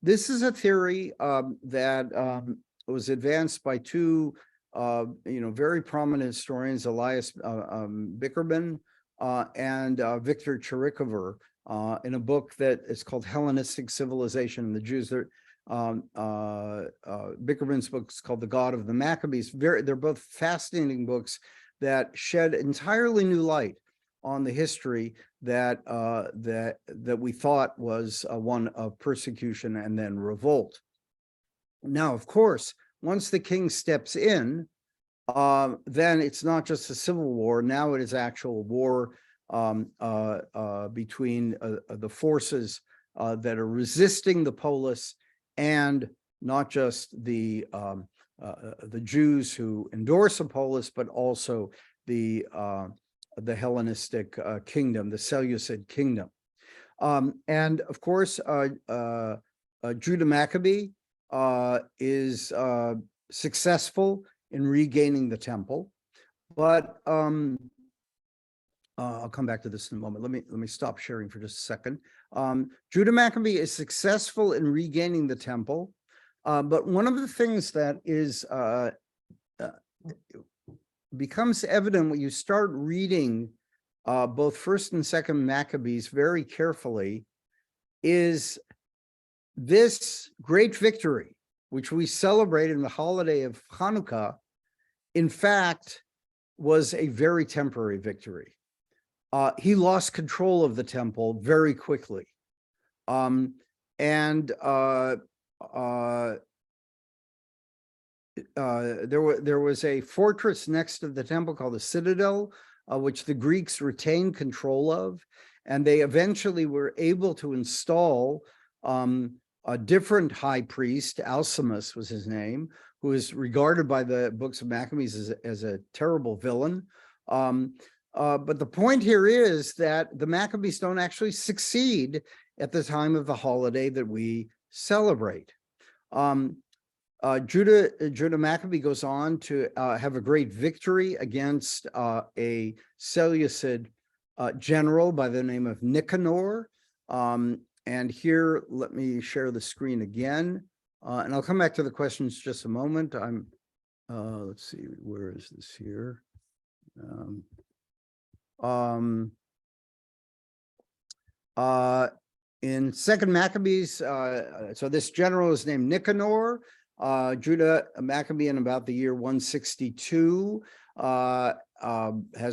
This is a theory that was advanced by two very prominent historians, Elias Bickerman and Victor Chirikover, in a book that is called Hellenistic Civilization and the Jews. Bickerman's book is called The God of the Maccabees. They're both fascinating books that shed entirely new light on the history that we thought was one of persecution and then revolt. Now, of course, once the king steps in, then it's not just a civil war. Now it is actual war between the forces that are resisting the polis, and not just the Jews who endorse a polis, but also the Hellenistic kingdom, the Seleucid kingdom. And of course, Judah Maccabee is successful in regaining the temple, but I'll come back to this in a moment. Let me stop sharing for just a second. Judah Maccabee is successful in regaining the temple, but one of the things that is becomes evident when you start reading both First and Second Maccabees very carefully is this great victory, which we celebrate in the holiday of Hanukkah, in fact, was a very temporary victory. He lost control of the temple very quickly. There was a fortress next to the temple called the Citadel, which the Greeks retained control of, and they eventually were able to install a different high priest, Alcimus was his name, who is regarded by the books of Maccabees as a terrible villain. But the point here is that the Maccabees don't actually succeed at the time of the holiday that we celebrate. Judah Maccabee goes on to have a great victory against a Seleucid general by the name of Nicanor. And here, let me share the screen again. And I'll come back to the questions just a moment. Let's see, where is this here? In Second Maccabees, so this general is named Nicanor. Judah Maccabee in about the year 162 has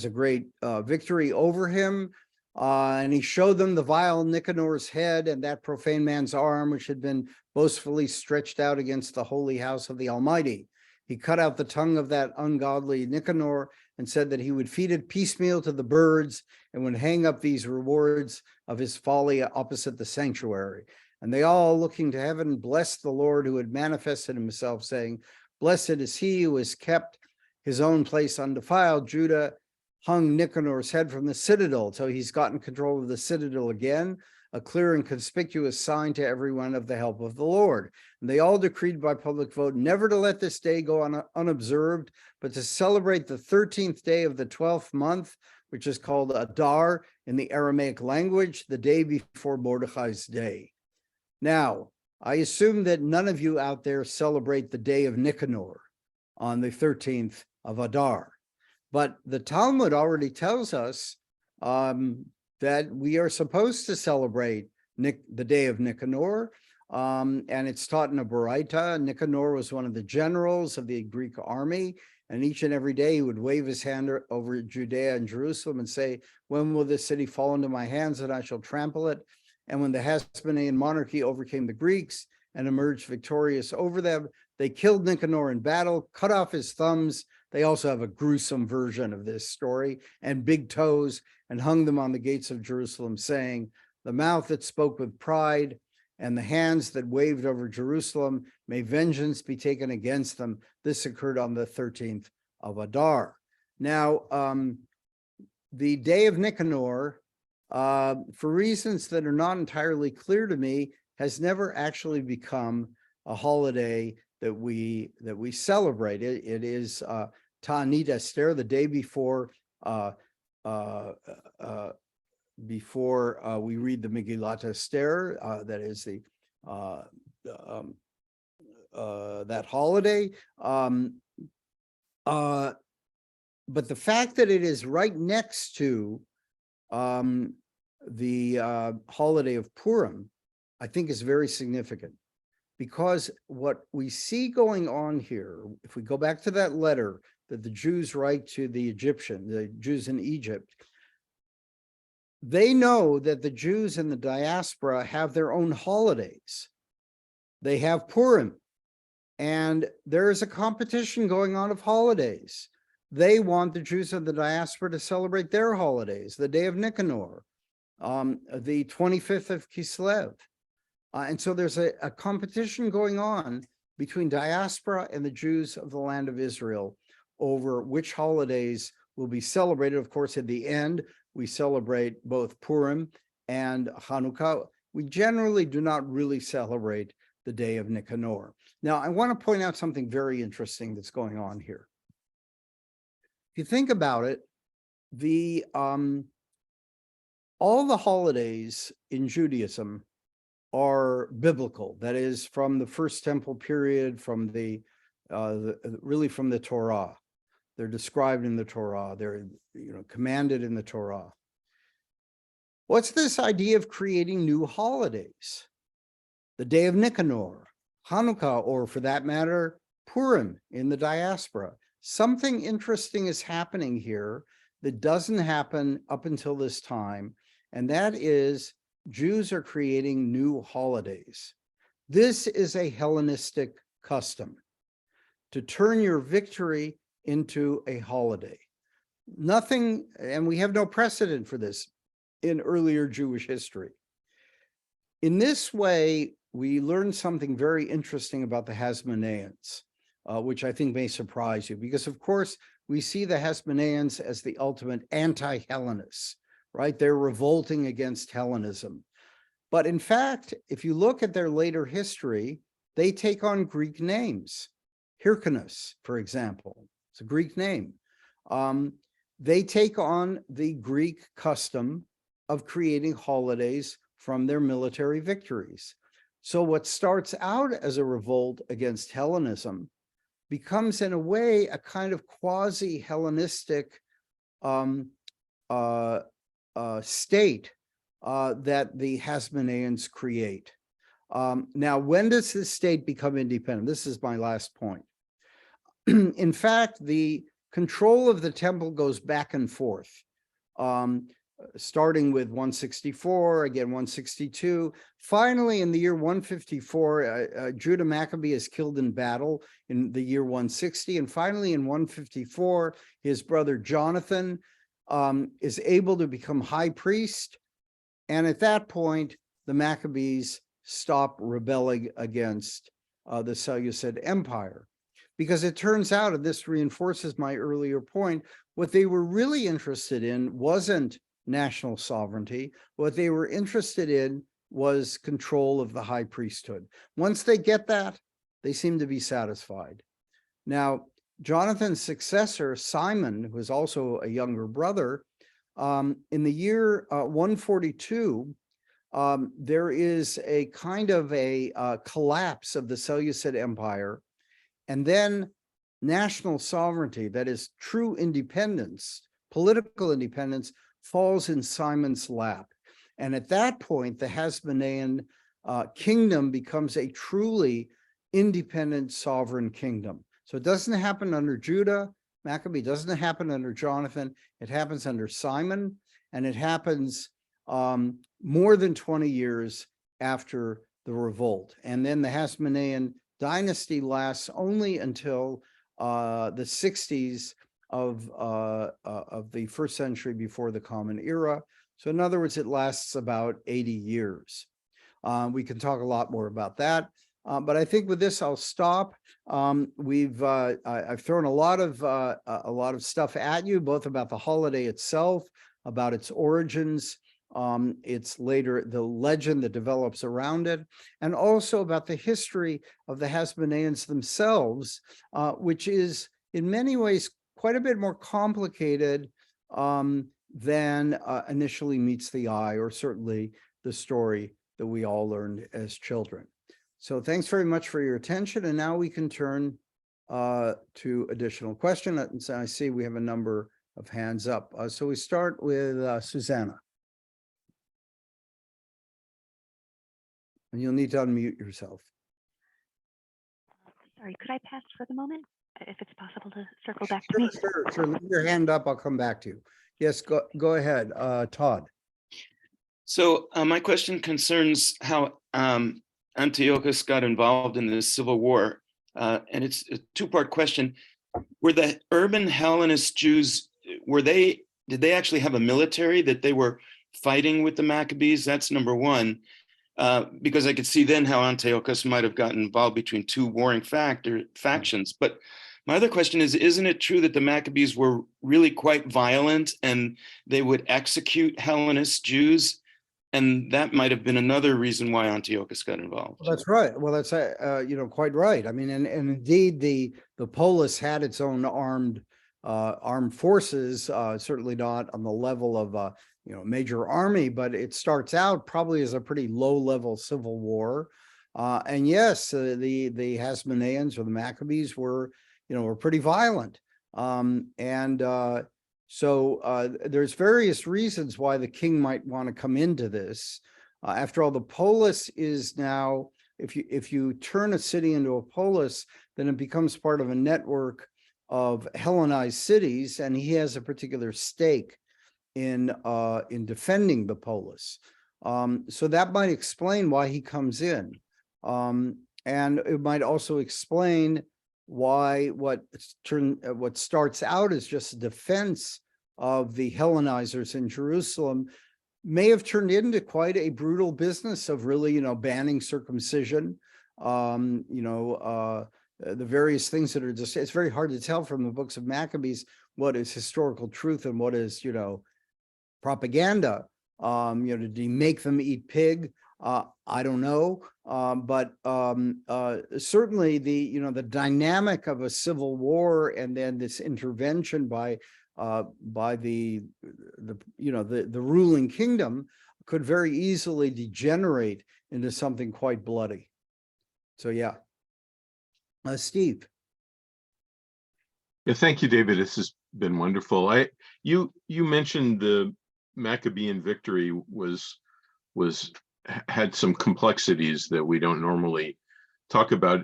a great victory over him. And he showed them the vile Nicanor's head and that profane man's arm, which had been boastfully stretched out against the holy house of the Almighty. He cut out the tongue of that ungodly Nicanor and said that he would feed it piecemeal to the birds and would hang up these rewards of his folly opposite the sanctuary. And they all, looking to heaven, blessed the Lord who had manifested himself, saying, "Blessed is he who has kept his own place undefiled." Judah hung Nicanor's head from the citadel, so he's gotten control of the citadel again, a clear and conspicuous sign to everyone of the help of the Lord. And they all decreed by public vote never to let this day go unobserved, but to celebrate the 13th day of the 12th month, which is called Adar in the Aramaic language, the day before Mordechai's day. Now, I assume that none of you out there celebrate the day of Nicanor on the 13th of Adar. But the Talmud already tells us that we are supposed to celebrate the day of Nicanor, and it's taught in a Baraita. Nicanor was one of the generals of the Greek army, and each and every day he would wave his hand over Judea and Jerusalem and say, "When will this city fall into my hands and I shall trample it?" And when the Hasmonean monarchy overcame the Greeks and emerged victorious over them, they killed Nicanor in battle, cut off his thumbs. They also have a gruesome version of this story, and big toes, and hung them on the gates of Jerusalem, saying, "The mouth that spoke with pride and the hands that waved over Jerusalem, may vengeance be taken against them." This occurred on the 13th of Adar. Now, the day of Nicanor, for reasons that are not entirely clear to me, has never actually become a holiday that we celebrate. It is Ta'anit Esther, the day before we read the Megillat Esther. That is that holiday. But the fact that it is right next to the holiday of Purim, I think is very significant, because what we see going on here, if we go back to that letter that the Jews write to the Jews in Egypt, they know that the Jews in the diaspora have their own holidays. They have Purim, and there is a competition going on of holidays. They want the Jews of the diaspora to celebrate their holidays, the day of Nicanor, the 25th of Kislev. And so there's a competition going on between diaspora and the Jews of the land of Israel over which holidays will be celebrated. Of course, at the end, we celebrate both Purim and Hanukkah. We generally do not really celebrate the day of Nicanor. Now, I want to point out something very interesting that's going on here. If you think about it, all the holidays in Judaism are biblical. That is, from the First Temple period, from really from the Torah. They're described in the Torah. They're commanded in the Torah. What's this idea of creating new holidays? The day of Nicanor, Hanukkah, or for that matter, Purim in the diaspora. Something interesting is happening here that doesn't happen up until this time, and that is Jews are creating new holidays. This is a Hellenistic custom, to turn your victory into a holiday. Nothing, and we have no precedent for this in earlier Jewish history. In this way, we learn something very interesting about the Hasmoneans, which I think may surprise you, because of course, we see the Hasmoneans as the ultimate anti-Hellenists, right? They're revolting against Hellenism. But in fact, if you look at their later history, they take on Greek names. Hyrcanus, for example, it's a Greek name. They take on the Greek custom of creating holidays from their military victories. So what starts out as a revolt against Hellenism becomes, in a way, a kind of quasi-Hellenistic state that the Hasmoneans create. Now, when does this state become independent? This is my last point. In fact, the control of the temple goes back and forth, starting with 164, again 162. Finally, in the year 154, Judah Maccabee is killed in battle in the year 160. And finally, in 154, his brother Jonathan is able to become high priest. And at that point, the Maccabees stop rebelling against the Seleucid Empire. Because it turns out, and this reinforces my earlier point, what they were really interested in wasn't national sovereignty. What they were interested in was control of the high priesthood. Once they get that, they seem to be satisfied. Now, Jonathan's successor, Simon, who is also a younger brother, in the year 142, there is a kind of a collapse of the Seleucid Empire. And then national sovereignty, that is true independence, political independence, falls in Simon's lap. And at that point, the Hasmonean kingdom becomes a truly independent sovereign kingdom. So it doesn't happen under Judah Maccabee, doesn't happen under Jonathan, it happens under Simon, and it happens more than 20 years after the revolt. And then the Hasmonean dynasty lasts only until the 60s of the first century before the Common Era. So in other words, it lasts about 80 years. We can talk a lot more about that, but I think with this I'll stop. I've thrown a lot of stuff at you, both about the holiday itself, about its origins, its later, the legend that develops around it, and also about the history of the Hasmoneans themselves, which is in many ways quite a bit more complicated than initially meets the eye, or certainly the story that we all learned as children. So thanks very much for your attention, and now we can turn to additional questions. I see we have a number of hands up. So we start with Susanna. And you'll need to unmute yourself. Sorry, could I pass for the moment? If it's possible to circle back to me. Sure. Leave your hand up. I'll come back to you. Yes, go ahead, Todd. So my question concerns how Antiochus got involved in the civil war. And it's a two-part question. Were the urban Hellenist Jews, did they actually have a military that they were fighting with the Maccabees? That's number one. Because I could see then how Antiochus might have gotten involved between two warring factions. But my other question is, isn't it true that the Maccabees were really quite violent and they would execute Hellenist Jews? And that might have been another reason why Antiochus got involved. Well, that's right. Well, that's quite right. I mean, and indeed the polis had its own armed forces, certainly not on the level of major army, but it starts out probably as a pretty low-level civil war. And yes, the Hasmoneans or the Maccabees were pretty violent. So there's various reasons why the king might want to come into this. After all, the polis is now, if you turn a city into a polis, then it becomes part of a network of Hellenized cities, and he has a particular stake in defending the polis. So that might explain why he comes in. And it might also explain why what starts out as just a defense of the Hellenizers in Jerusalem may have turned into quite a brutal business of really, banning circumcision, the various things that are just, it's very hard to tell from the books of Maccabees what is historical truth and what is, propaganda. Do you make them eat pig? I don't know, but certainly the dynamic of a civil war and then this intervention by the ruling kingdom could very easily degenerate into something quite bloody. So yeah, Steve. Yeah, thank you, David. This has been wonderful. You mentioned the Maccabean victory had some complexities that we don't normally talk about.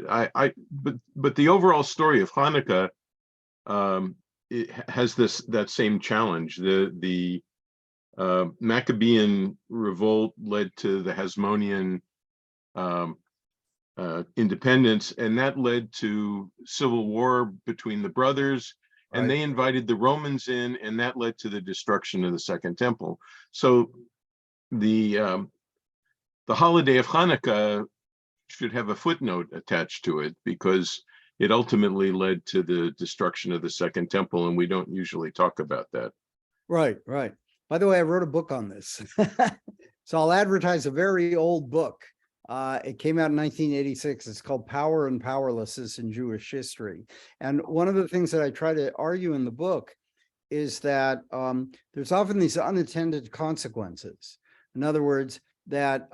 But the overall story of Hanukkah it has that same challenge. The Maccabean revolt led to the Hasmonean independence, and that led to civil war between the brothers, and they invited the Romans in, and that led to the destruction of the Second Temple. So the holiday of Hanukkah should have a footnote attached to it because it ultimately led to the destruction of the Second Temple, and we don't usually talk about that. Right. By the way, I wrote a book on this. So I'll advertise a very old book. It came out in 1986. It's called Power and Powerlessness in Jewish History. And one of the things that I try to argue in the book is that there's often these unintended consequences. In other words, that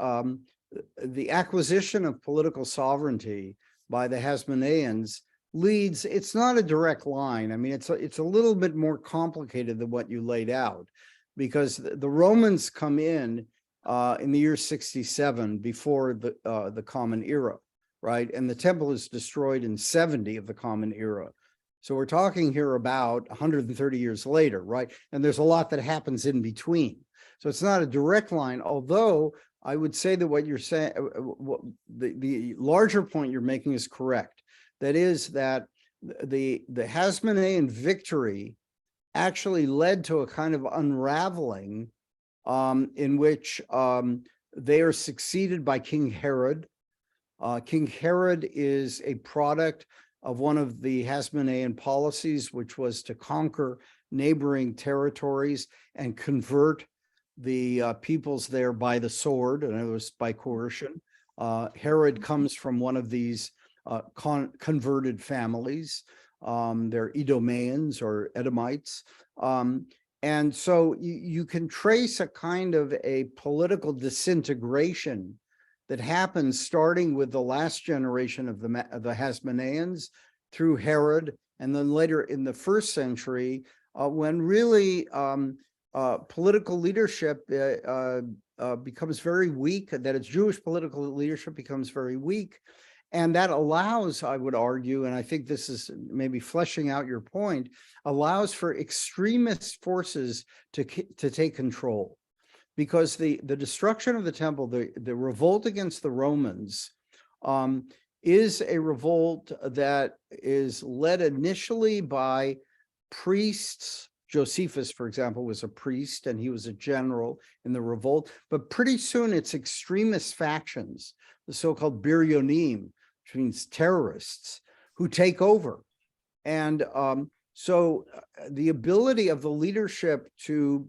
the acquisition of political sovereignty by the Hasmoneans leads, it's not a direct line. I mean, it's a little bit more complicated than what you laid out, because the Romans come in the year 67 before the Common Era, right? And the temple is destroyed in 70 of the Common Era. So we're talking here about 130 years later, right? And there's a lot that happens in between. So it's not a direct line, although I would say that what you're saying, the larger point you're making is correct. That is that the Hasmonean victory actually led to a kind of unraveling in which they are succeeded by King Herod. King Herod is a product of one of the Hasmonean policies, which was to conquer neighboring territories and convert the peoples there by the sword, and it was by coercion. Herod comes from one of these converted families. They're Idumeans or Edomites. And so you can trace a kind of a political disintegration that happens starting with the last generation of the Hasmoneans through Herod, and then later in the first century, when really political leadership becomes very weak, that its Jewish political leadership becomes very weak. And that allows, I would argue, and I think this is maybe fleshing out your point, allows for extremist forces to take control. Because the destruction of the temple, the revolt against the Romans, is a revolt that is led initially by priests. Josephus, for example, was a priest and he was a general in the revolt, but pretty soon it's extremist factions, the so-called Biryonim, which means terrorists, who take over. And so the ability of the leadership to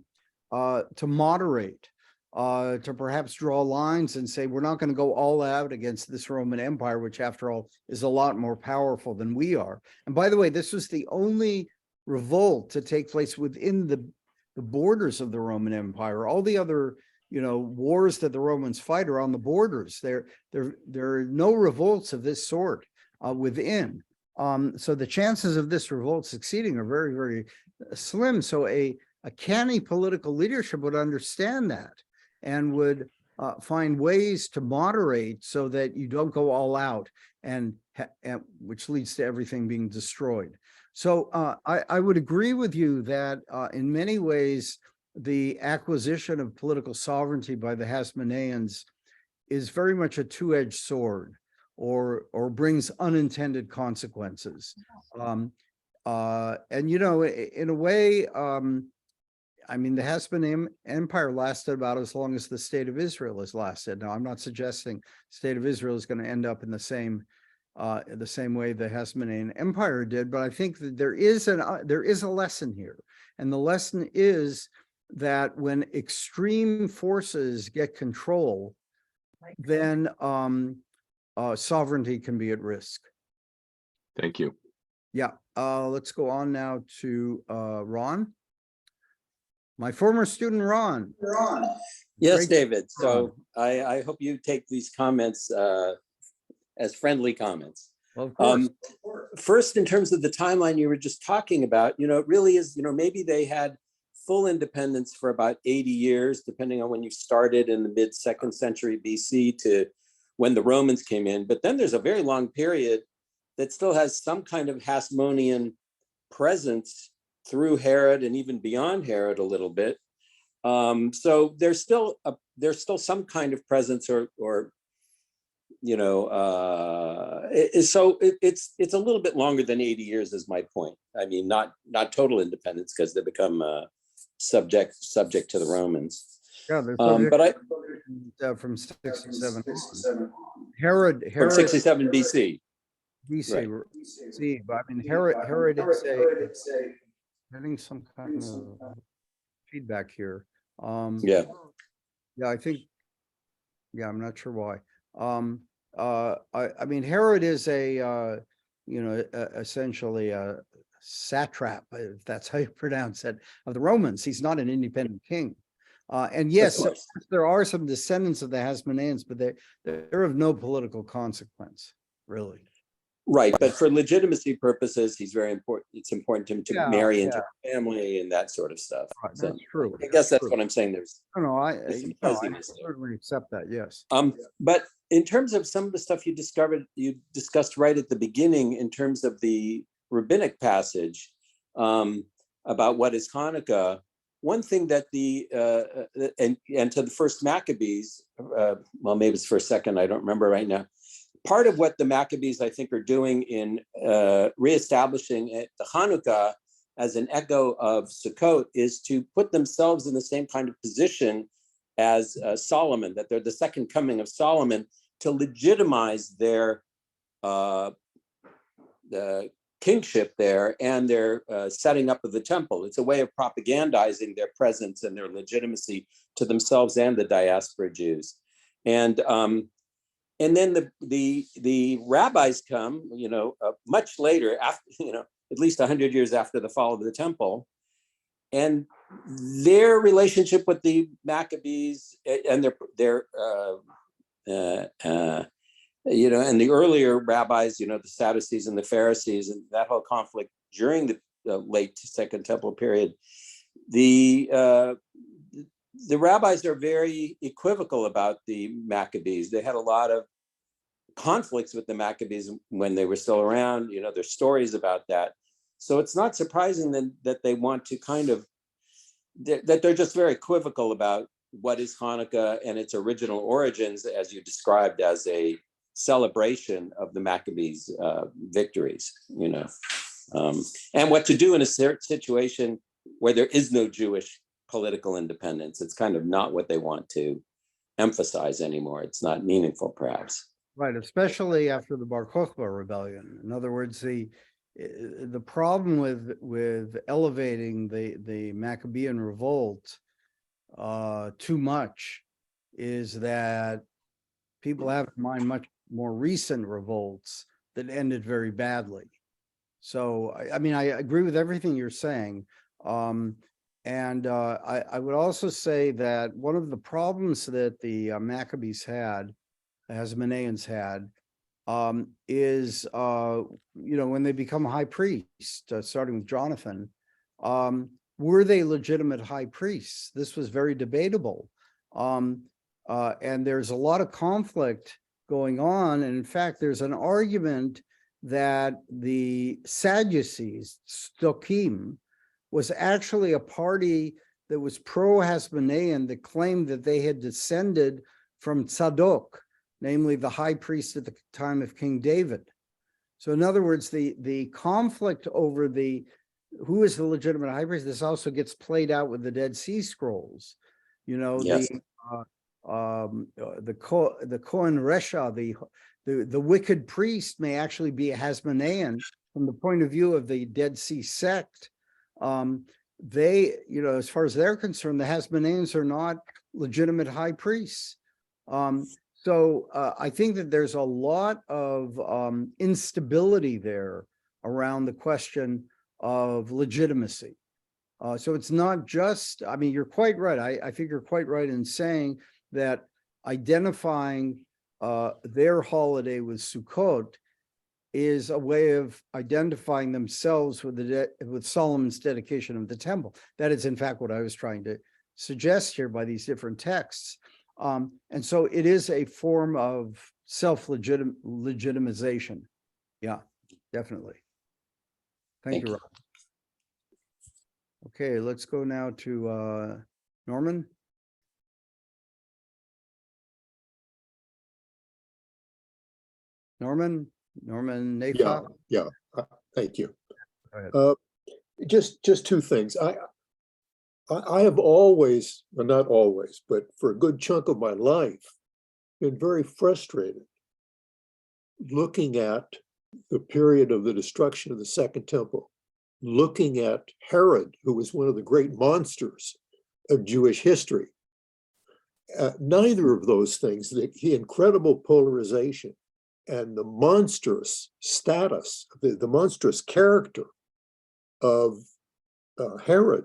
moderate, to perhaps draw lines and say, we're not going to go all out against this Roman Empire, which after all is a lot more powerful than we are. And by the way, this was the only revolt to take place within the borders of the Roman Empire. All the other, wars that the Romans fight are on the borders. There are no revolts of this sort within. So the chances of this revolt succeeding are very, very slim. So a canny political leadership would understand that and would find ways to moderate so that you don't go all out, and which leads to everything being destroyed. So I would agree with you that in many ways, the acquisition of political sovereignty by the Hasmoneans is very much a two-edged sword, or brings unintended consequences. And in a way, I mean, the Hasmonean Empire lasted about as long as the state of Israel has lasted. Now, I'm not suggesting the state of Israel is going to end up in the same way the Hasmonean Empire did, but I think that there is a lesson here, and the lesson is that when extreme forces get control, then sovereignty can be at risk. Thank you. Yeah, let's go on now to Ron. My former student, Ron. Yes, Great. David. So I hope you take these comments as friendly comments. Well, of course. First, in terms of the timeline you were just talking about, it really is, maybe they had full independence for about 80 years, depending on when you started in the mid 2nd century BC to when the Romans came in. But then there's a very long period that still has some kind of Hasmonean presence through Herod and even beyond Herod a little bit. So there's still some kind of presence so it's a little bit longer than 80 years is my point. I mean, not total independence because they become subject to the Romans. Yeah, there's But I from 67. Herod from 67 BC. BC. Right. See, but I mean, Herod is getting some kind of feedback here. Yeah. Yeah, I think. Yeah, I'm not sure why. I mean, Herod is essentially a satrap, if that's how you pronounce it, of the Romans. He's not an independent king. And yes, there are some descendants of the Hasmoneans, but they're of no political consequence, really. Right, but for legitimacy purposes, he's very important. It's important to him to marry into a family and that sort of stuff. Right, so that's true. I guess that's what I'm saying. There's I fuzziness there. certainly accept that. Yes. But in terms of some of the stuff you discussed right at the beginning, in terms of the rabbinic passage about what is Hanukkah, one thing that and to the first Maccabees, well, maybe it's first, second, I don't remember right now. Part of what the Maccabees, I think, are doing in reestablishing the Hanukkah as an echo of Sukkot is to put themselves in the same kind of position as Solomon, that they're the second coming of Solomon, to legitimize their kingship there and their setting up of the temple. It's a way of propagandizing their presence and their legitimacy to themselves and the diaspora Jews. And then the rabbis come, much later, after, at least 100 years after the fall of the temple, and their relationship with the Maccabees and and the earlier rabbis, the Sadducees and the Pharisees, and that whole conflict during the late Second Temple period, the rabbis are very equivocal about the Maccabees. They had a lot of conflicts with the Maccabees when they were still around. There's stories about that. So it's not surprising that they want to that they're just very equivocal about what is Hanukkah and its original origins, as you described, as a celebration of the Maccabees' victories, and what to do in a situation where there is no Jewish political independence. It's kind of not what they want to emphasize anymore. It's not meaningful, perhaps. Right, especially after the Bar Kokhba rebellion. In other words, the problem with elevating the Maccabean revolt too much is that people have in mind much more recent revolts that ended very badly. So, I mean, I agree with everything you're saying. And I would also say that one of the problems that the Maccabees had, the Hasmoneans had, is, when they become high priest, starting with Jonathan, were they legitimate high priests? This was very debatable. And there's a lot of conflict going on. And in fact, there's an argument that the Sadducees, Stokim, was actually a party that was pro-Hasmonean that claimed that they had descended from Tzadok, namely the high priest at the time of King David. So in other words, the conflict over who is the legitimate high priest, this also gets played out with the Dead Sea Scrolls. Yes. The Kohen Resha, the wicked priest may actually be a Hasmonean from the point of view of the Dead Sea sect. They, as far as they're concerned, the Hasmoneans are not legitimate high priests. So I think that there's a lot of instability there around the question of legitimacy. So it's not just, I mean, you're quite right. I think you're quite right in saying that identifying their holiday with Sukkot is a way of identifying themselves with with Solomon's dedication of the temple. That is, in fact, what I was trying to suggest here by these different texts. And so it is a form of self-legitimization. Yeah, definitely. Thank you, Rob. Okay, let's go now to Norman. Norman Yeah, Nafa. thank you. Go ahead. Just two things. I have always, well, not always, but for a good chunk of my life, been very frustrated looking at the period of the destruction of the Second Temple, looking at Herod, who was one of the great monsters of Jewish history. Neither of those things, the incredible polarization and the monstrous status, the monstrous character of Herod,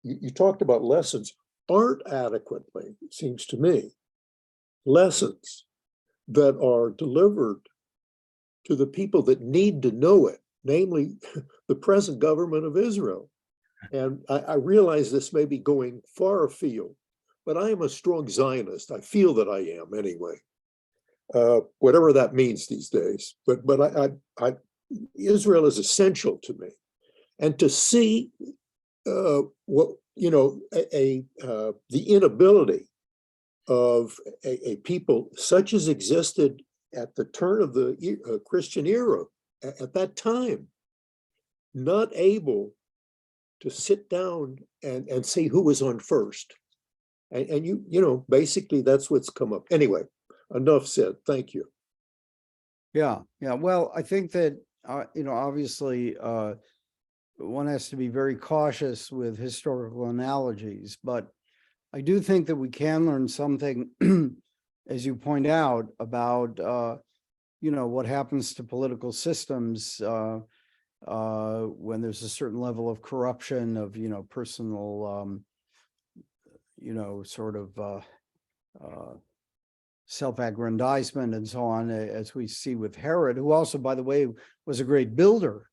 you talked about lessons, aren't adequately, it seems to me, lessons that are delivered to the people that need to know it, namely the present government of Israel. And I realize this may be going far afield, but I am a strong Zionist. I feel that I am anyway, whatever that means these days. But Israel is essential to me, and to see what the inability of a people such as existed at the turn of the Christian era at that time, not able to sit down and see who was on first. And basically that's what's come up. Anyway, enough said. Thank you. Yeah. Well, I think that, obviously, one has to be very cautious with historical analogies, but I do think that we can learn something, as you point out, about, what happens to political systems when there's a certain level of corruption of, personal, sort of self-aggrandizement and so on, as we see with Herod, who also, by the way, was a great builder.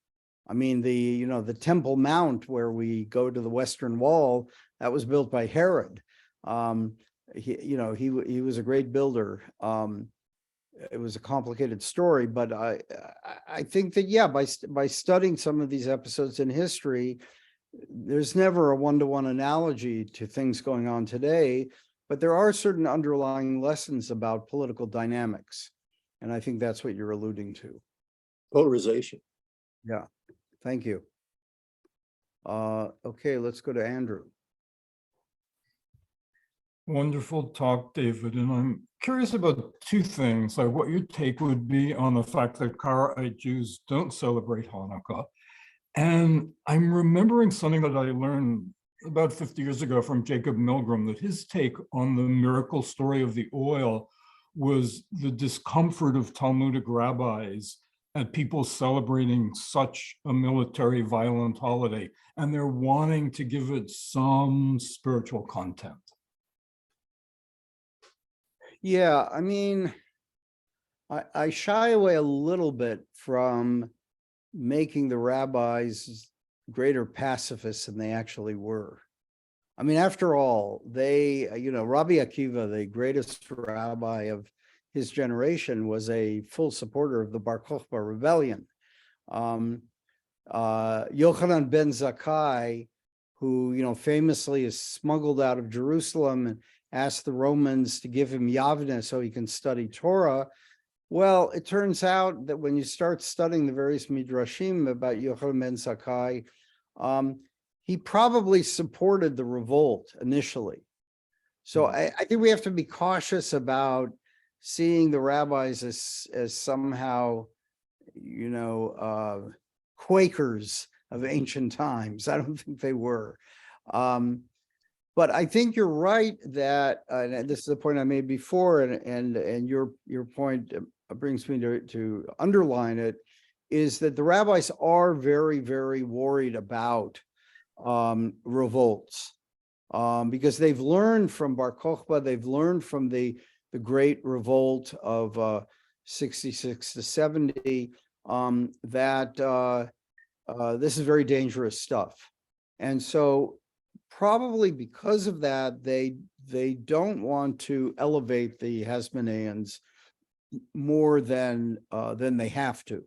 I mean, the Temple Mount where we go to the Western Wall, that was built by Herod. He was a great builder. It was a complicated story, but I think that, yeah, by studying some of these episodes in history, there's never a one-to-one analogy to things going on today, but there are certain underlying lessons about political dynamics. And I think that's what you're alluding to. Polarization. Yeah, thank you. Okay, let's go to Andrew. Wonderful talk, David. And I'm curious about two things, like what your take would be on the fact that Karaite Jews don't celebrate Hanukkah. And I'm remembering something that I learned about 50 years ago from Jacob Milgram, that his take on the miracle story of the oil was the discomfort of Talmudic rabbis at people celebrating such a military violent holiday, and they're wanting to give it some spiritual content. Yeah, I mean, I shy away a little bit from making the rabbis greater pacifists than they actually were. I mean, after all, they, Rabbi Akiva, the greatest rabbi of his generation, was a full supporter of the Bar Kokhba rebellion. Yochanan ben Zakkai, who, famously is smuggled out of Jerusalem and asked the Romans to give him Yavneh so he can study Torah. Well, it turns out that when you start studying the various midrashim about Yochanan ben Zakkai, he probably supported the revolt initially. So I think we have to be cautious about seeing the rabbis as somehow, Quakers of ancient times. I don't think they were. But But I think you're right that, and this is a point I made before, and your point brings me to underline it, is that the rabbis are very, very worried about revolts, because they've learned from Bar Kokhba, they've learned from the Great Revolt of 66 to 70, that this is very dangerous stuff. And so probably because of that, they don't want to elevate the Hasmoneans more than they have to.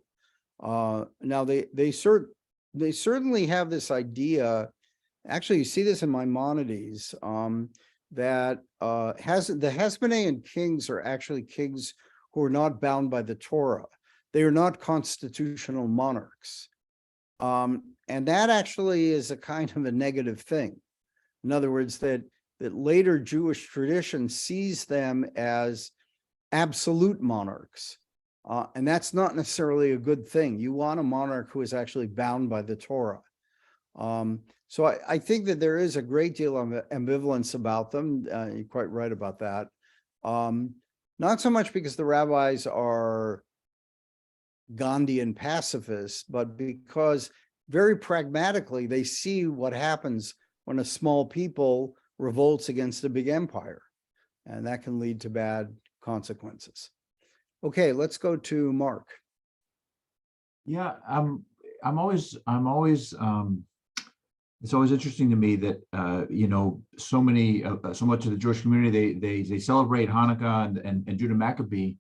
Now they certainly have this idea. Actually, you see this in Maimonides, that the Hasmonean kings are actually kings who are not bound by the Torah. They are not constitutional monarchs. And that actually is a kind of a negative thing. In other words, that later Jewish tradition sees them as absolute monarchs. And that's not necessarily a good thing. You want a monarch who is actually bound by the Torah. So I think that there is a great deal of ambivalence about them. You're quite right about that. Not so much because the rabbis are Gandhian pacifists, but because very pragmatically, they see what happens when a small people revolts against a big empire, and that can lead to bad consequences. Okay, let's go to Mark. Yeah, I'm always it's always interesting to me that so much of the Jewish community they celebrate Hanukkah and Judah Maccabee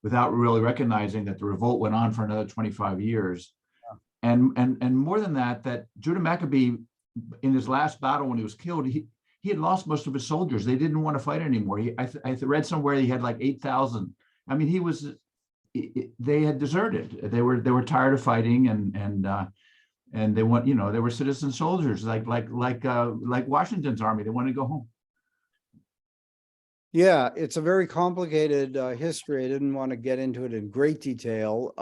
without really recognizing that the revolt went on for another 25 years. And more than that Judah Maccabee, in his last battle when he was killed, he had lost most of his soldiers. They didn't want to fight anymore. I read somewhere he had like 8,000. I mean, they had deserted. They were tired of fighting, and they want, they were citizen soldiers like Washington's army. They wanted to go home. Yeah, it's a very complicated history. I didn't want to get into it in great detail.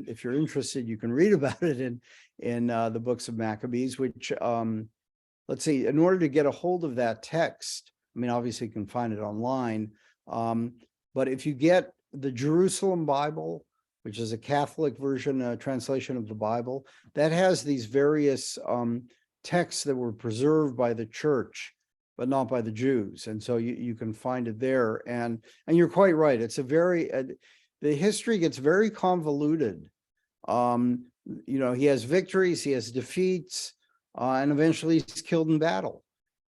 If you're interested, you can read about it in the books of Maccabees, which, let's see, in order to get a hold of that text, I mean, obviously you can find it online, but if you get the Jerusalem Bible, which is a Catholic version, translation of the Bible, that has these various texts that were preserved by the church, but not by the Jews. And so you can find it there. And you're quite right. It's a very, the history gets very convoluted. He has victories, he has defeats, and eventually he's killed in battle.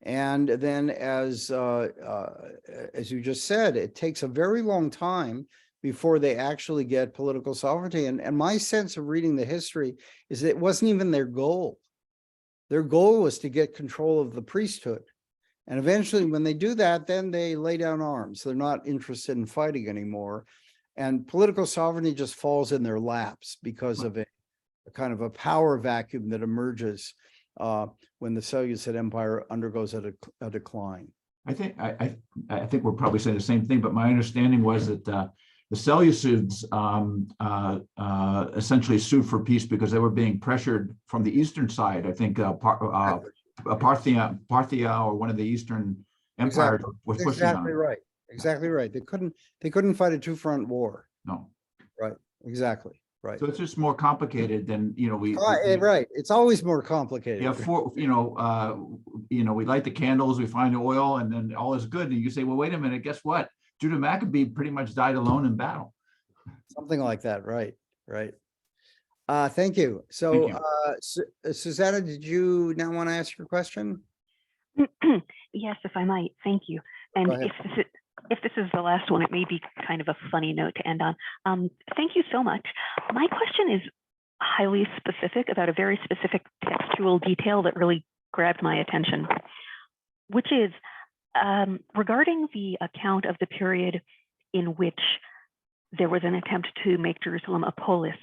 And then as you just said, it takes a very long time before they actually get political sovereignty. And my sense of reading the history is that it wasn't even their goal. Their goal was to get control of the priesthood. And eventually when they do that, then they lay down arms. They're not interested in fighting anymore. And political sovereignty just falls in their laps because of a kind of a power vacuum that emerges when the Seleucid Empire undergoes a decline. I think we're probably saying the same thing, but my understanding was that the Seleucids essentially sued for peace because they were being pressured from the eastern side. I think Parthia or one of the eastern empires was pushing exactly on. Right. Exactly right. They couldn't fight a two-front war. No. Right. Exactly. Right. So it's just more complicated than right. It's always more complicated. Yeah. We light the candles, we find oil, and then all is good. And you say, well, wait a minute, guess what? Judah Maccabee pretty much died alone in battle. Something like that. Right. Right. Thank you. So, Thank you. Susanna, did you now want to ask your question? Yes, if I might. Thank you. And if this is the last one, it may be kind of a funny note to end on. Thank you so much. My question is highly specific about a very specific textual detail that really grabbed my attention, which is regarding the account of the period in which there was an attempt to make Jerusalem a polis.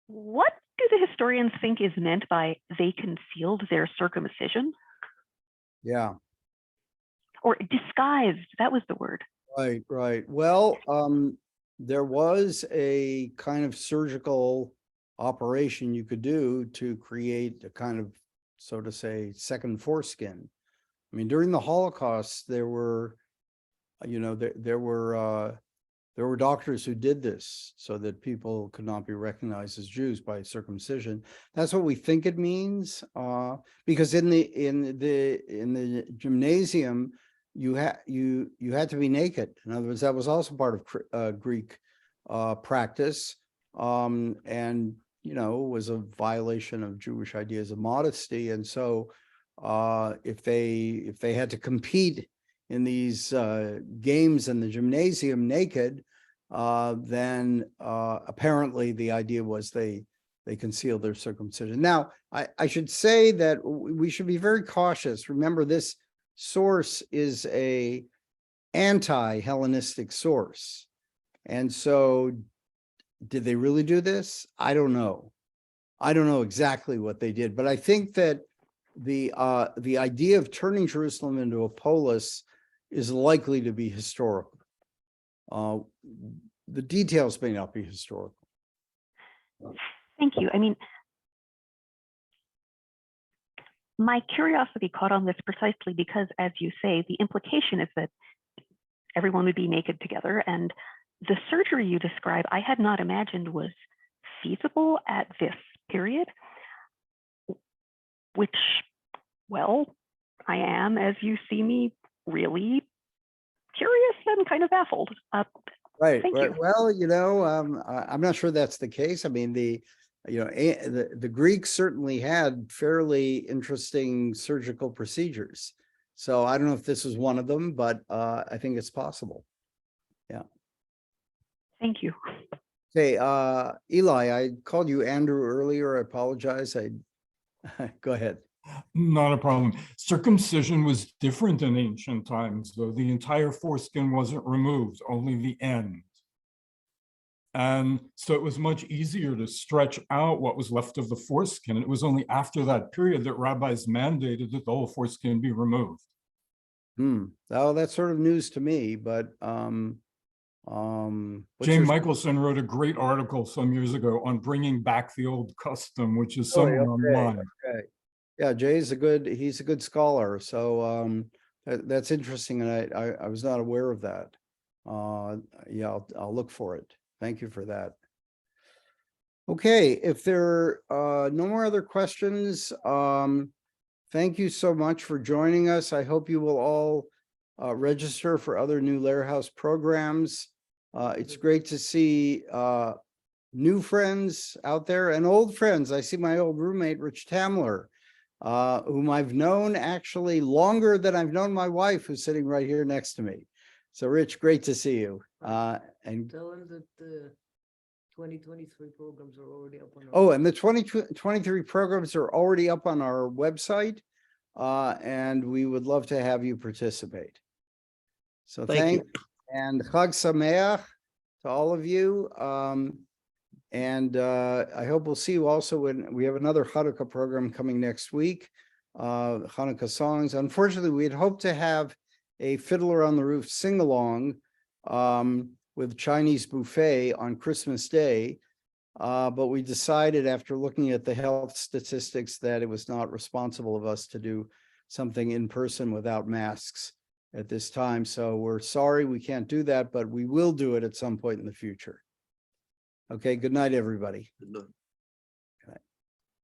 What do the historians think is meant by they concealed their circumcision? Yeah. Or disguised, that was the word. Right, right. Well, there was a kind of surgical operation you could do to create a kind of, so to say, second foreskin. I mean, during the Holocaust, there were, there were doctors who did this so that people could not be recognized as Jews by circumcision. That's what we think it means, because in the gymnasium, you had to be naked. In other words, that was also part of Greek practice, and was a violation of Jewish ideas of modesty. And so, if they had to compete in these games in the gymnasium naked, then apparently the idea was they concealed their circumcision. Now, I should say that we should be very cautious. Remember, this source is a anti-Hellenistic source. And so did they really do this? I don't know. I don't know exactly what they did, but I think that the idea of turning Jerusalem into a polis is likely to be historical. The details may not be historical. Thank you. I mean, my curiosity caught on this precisely because, as you say, the implication is that everyone would be naked together, and the surgery you describe, I had not imagined was feasible at this period, which, well, I am, as you see me, really curious and kind of baffled. Right. Thank you. Well, I'm not sure that's the case. I mean, the Greeks certainly had fairly interesting surgical procedures. So I don't know if this is one of them, but I think it's possible. Yeah. Thank you. Okay, Eli, I called you Andrew earlier. I apologize. Go ahead. Not a problem. Circumcision was different in ancient times, though. The entire foreskin wasn't removed, only the end. And so it was much easier to stretch out what was left of the foreskin. It was only after that period that rabbis mandated that the whole foreskin be removed. Oh, that's sort of news to me, but Jane Michelson wrote a great article some years ago on bringing back the old custom, which is somewhere online. Okay. Yeah, Jay's he's a good scholar. So that's interesting. And I was not aware of that. Yeah, I'll look for it. Thank you for that. Okay, if there are no more other questions, thank you so much for joining us. I hope you will all register for other new Lair House programs. It's great to see new friends out there and old friends. I see my old roommate, Rich Tamler, whom I've known actually longer than I've known my wife, who's sitting right here next to me. So Rich, great to see you. And tell him that the 2023 programs are already up on and the 2023 programs are already up on our website, and we would love to have you participate. So thank you. And Chag Sameach to all of you. And I hope we'll see you also when we have another Hanukkah program coming next week, Hanukkah songs. Unfortunately, we had hoped to have a Fiddler on the Roof sing-along with Chinese buffet on Christmas Day, but we decided after looking at the health statistics that it was not responsible of us to do something in person without masks at this time. So we're sorry we can't do that, but we will do it at some point in the future. Okay, good night, everybody. Good night.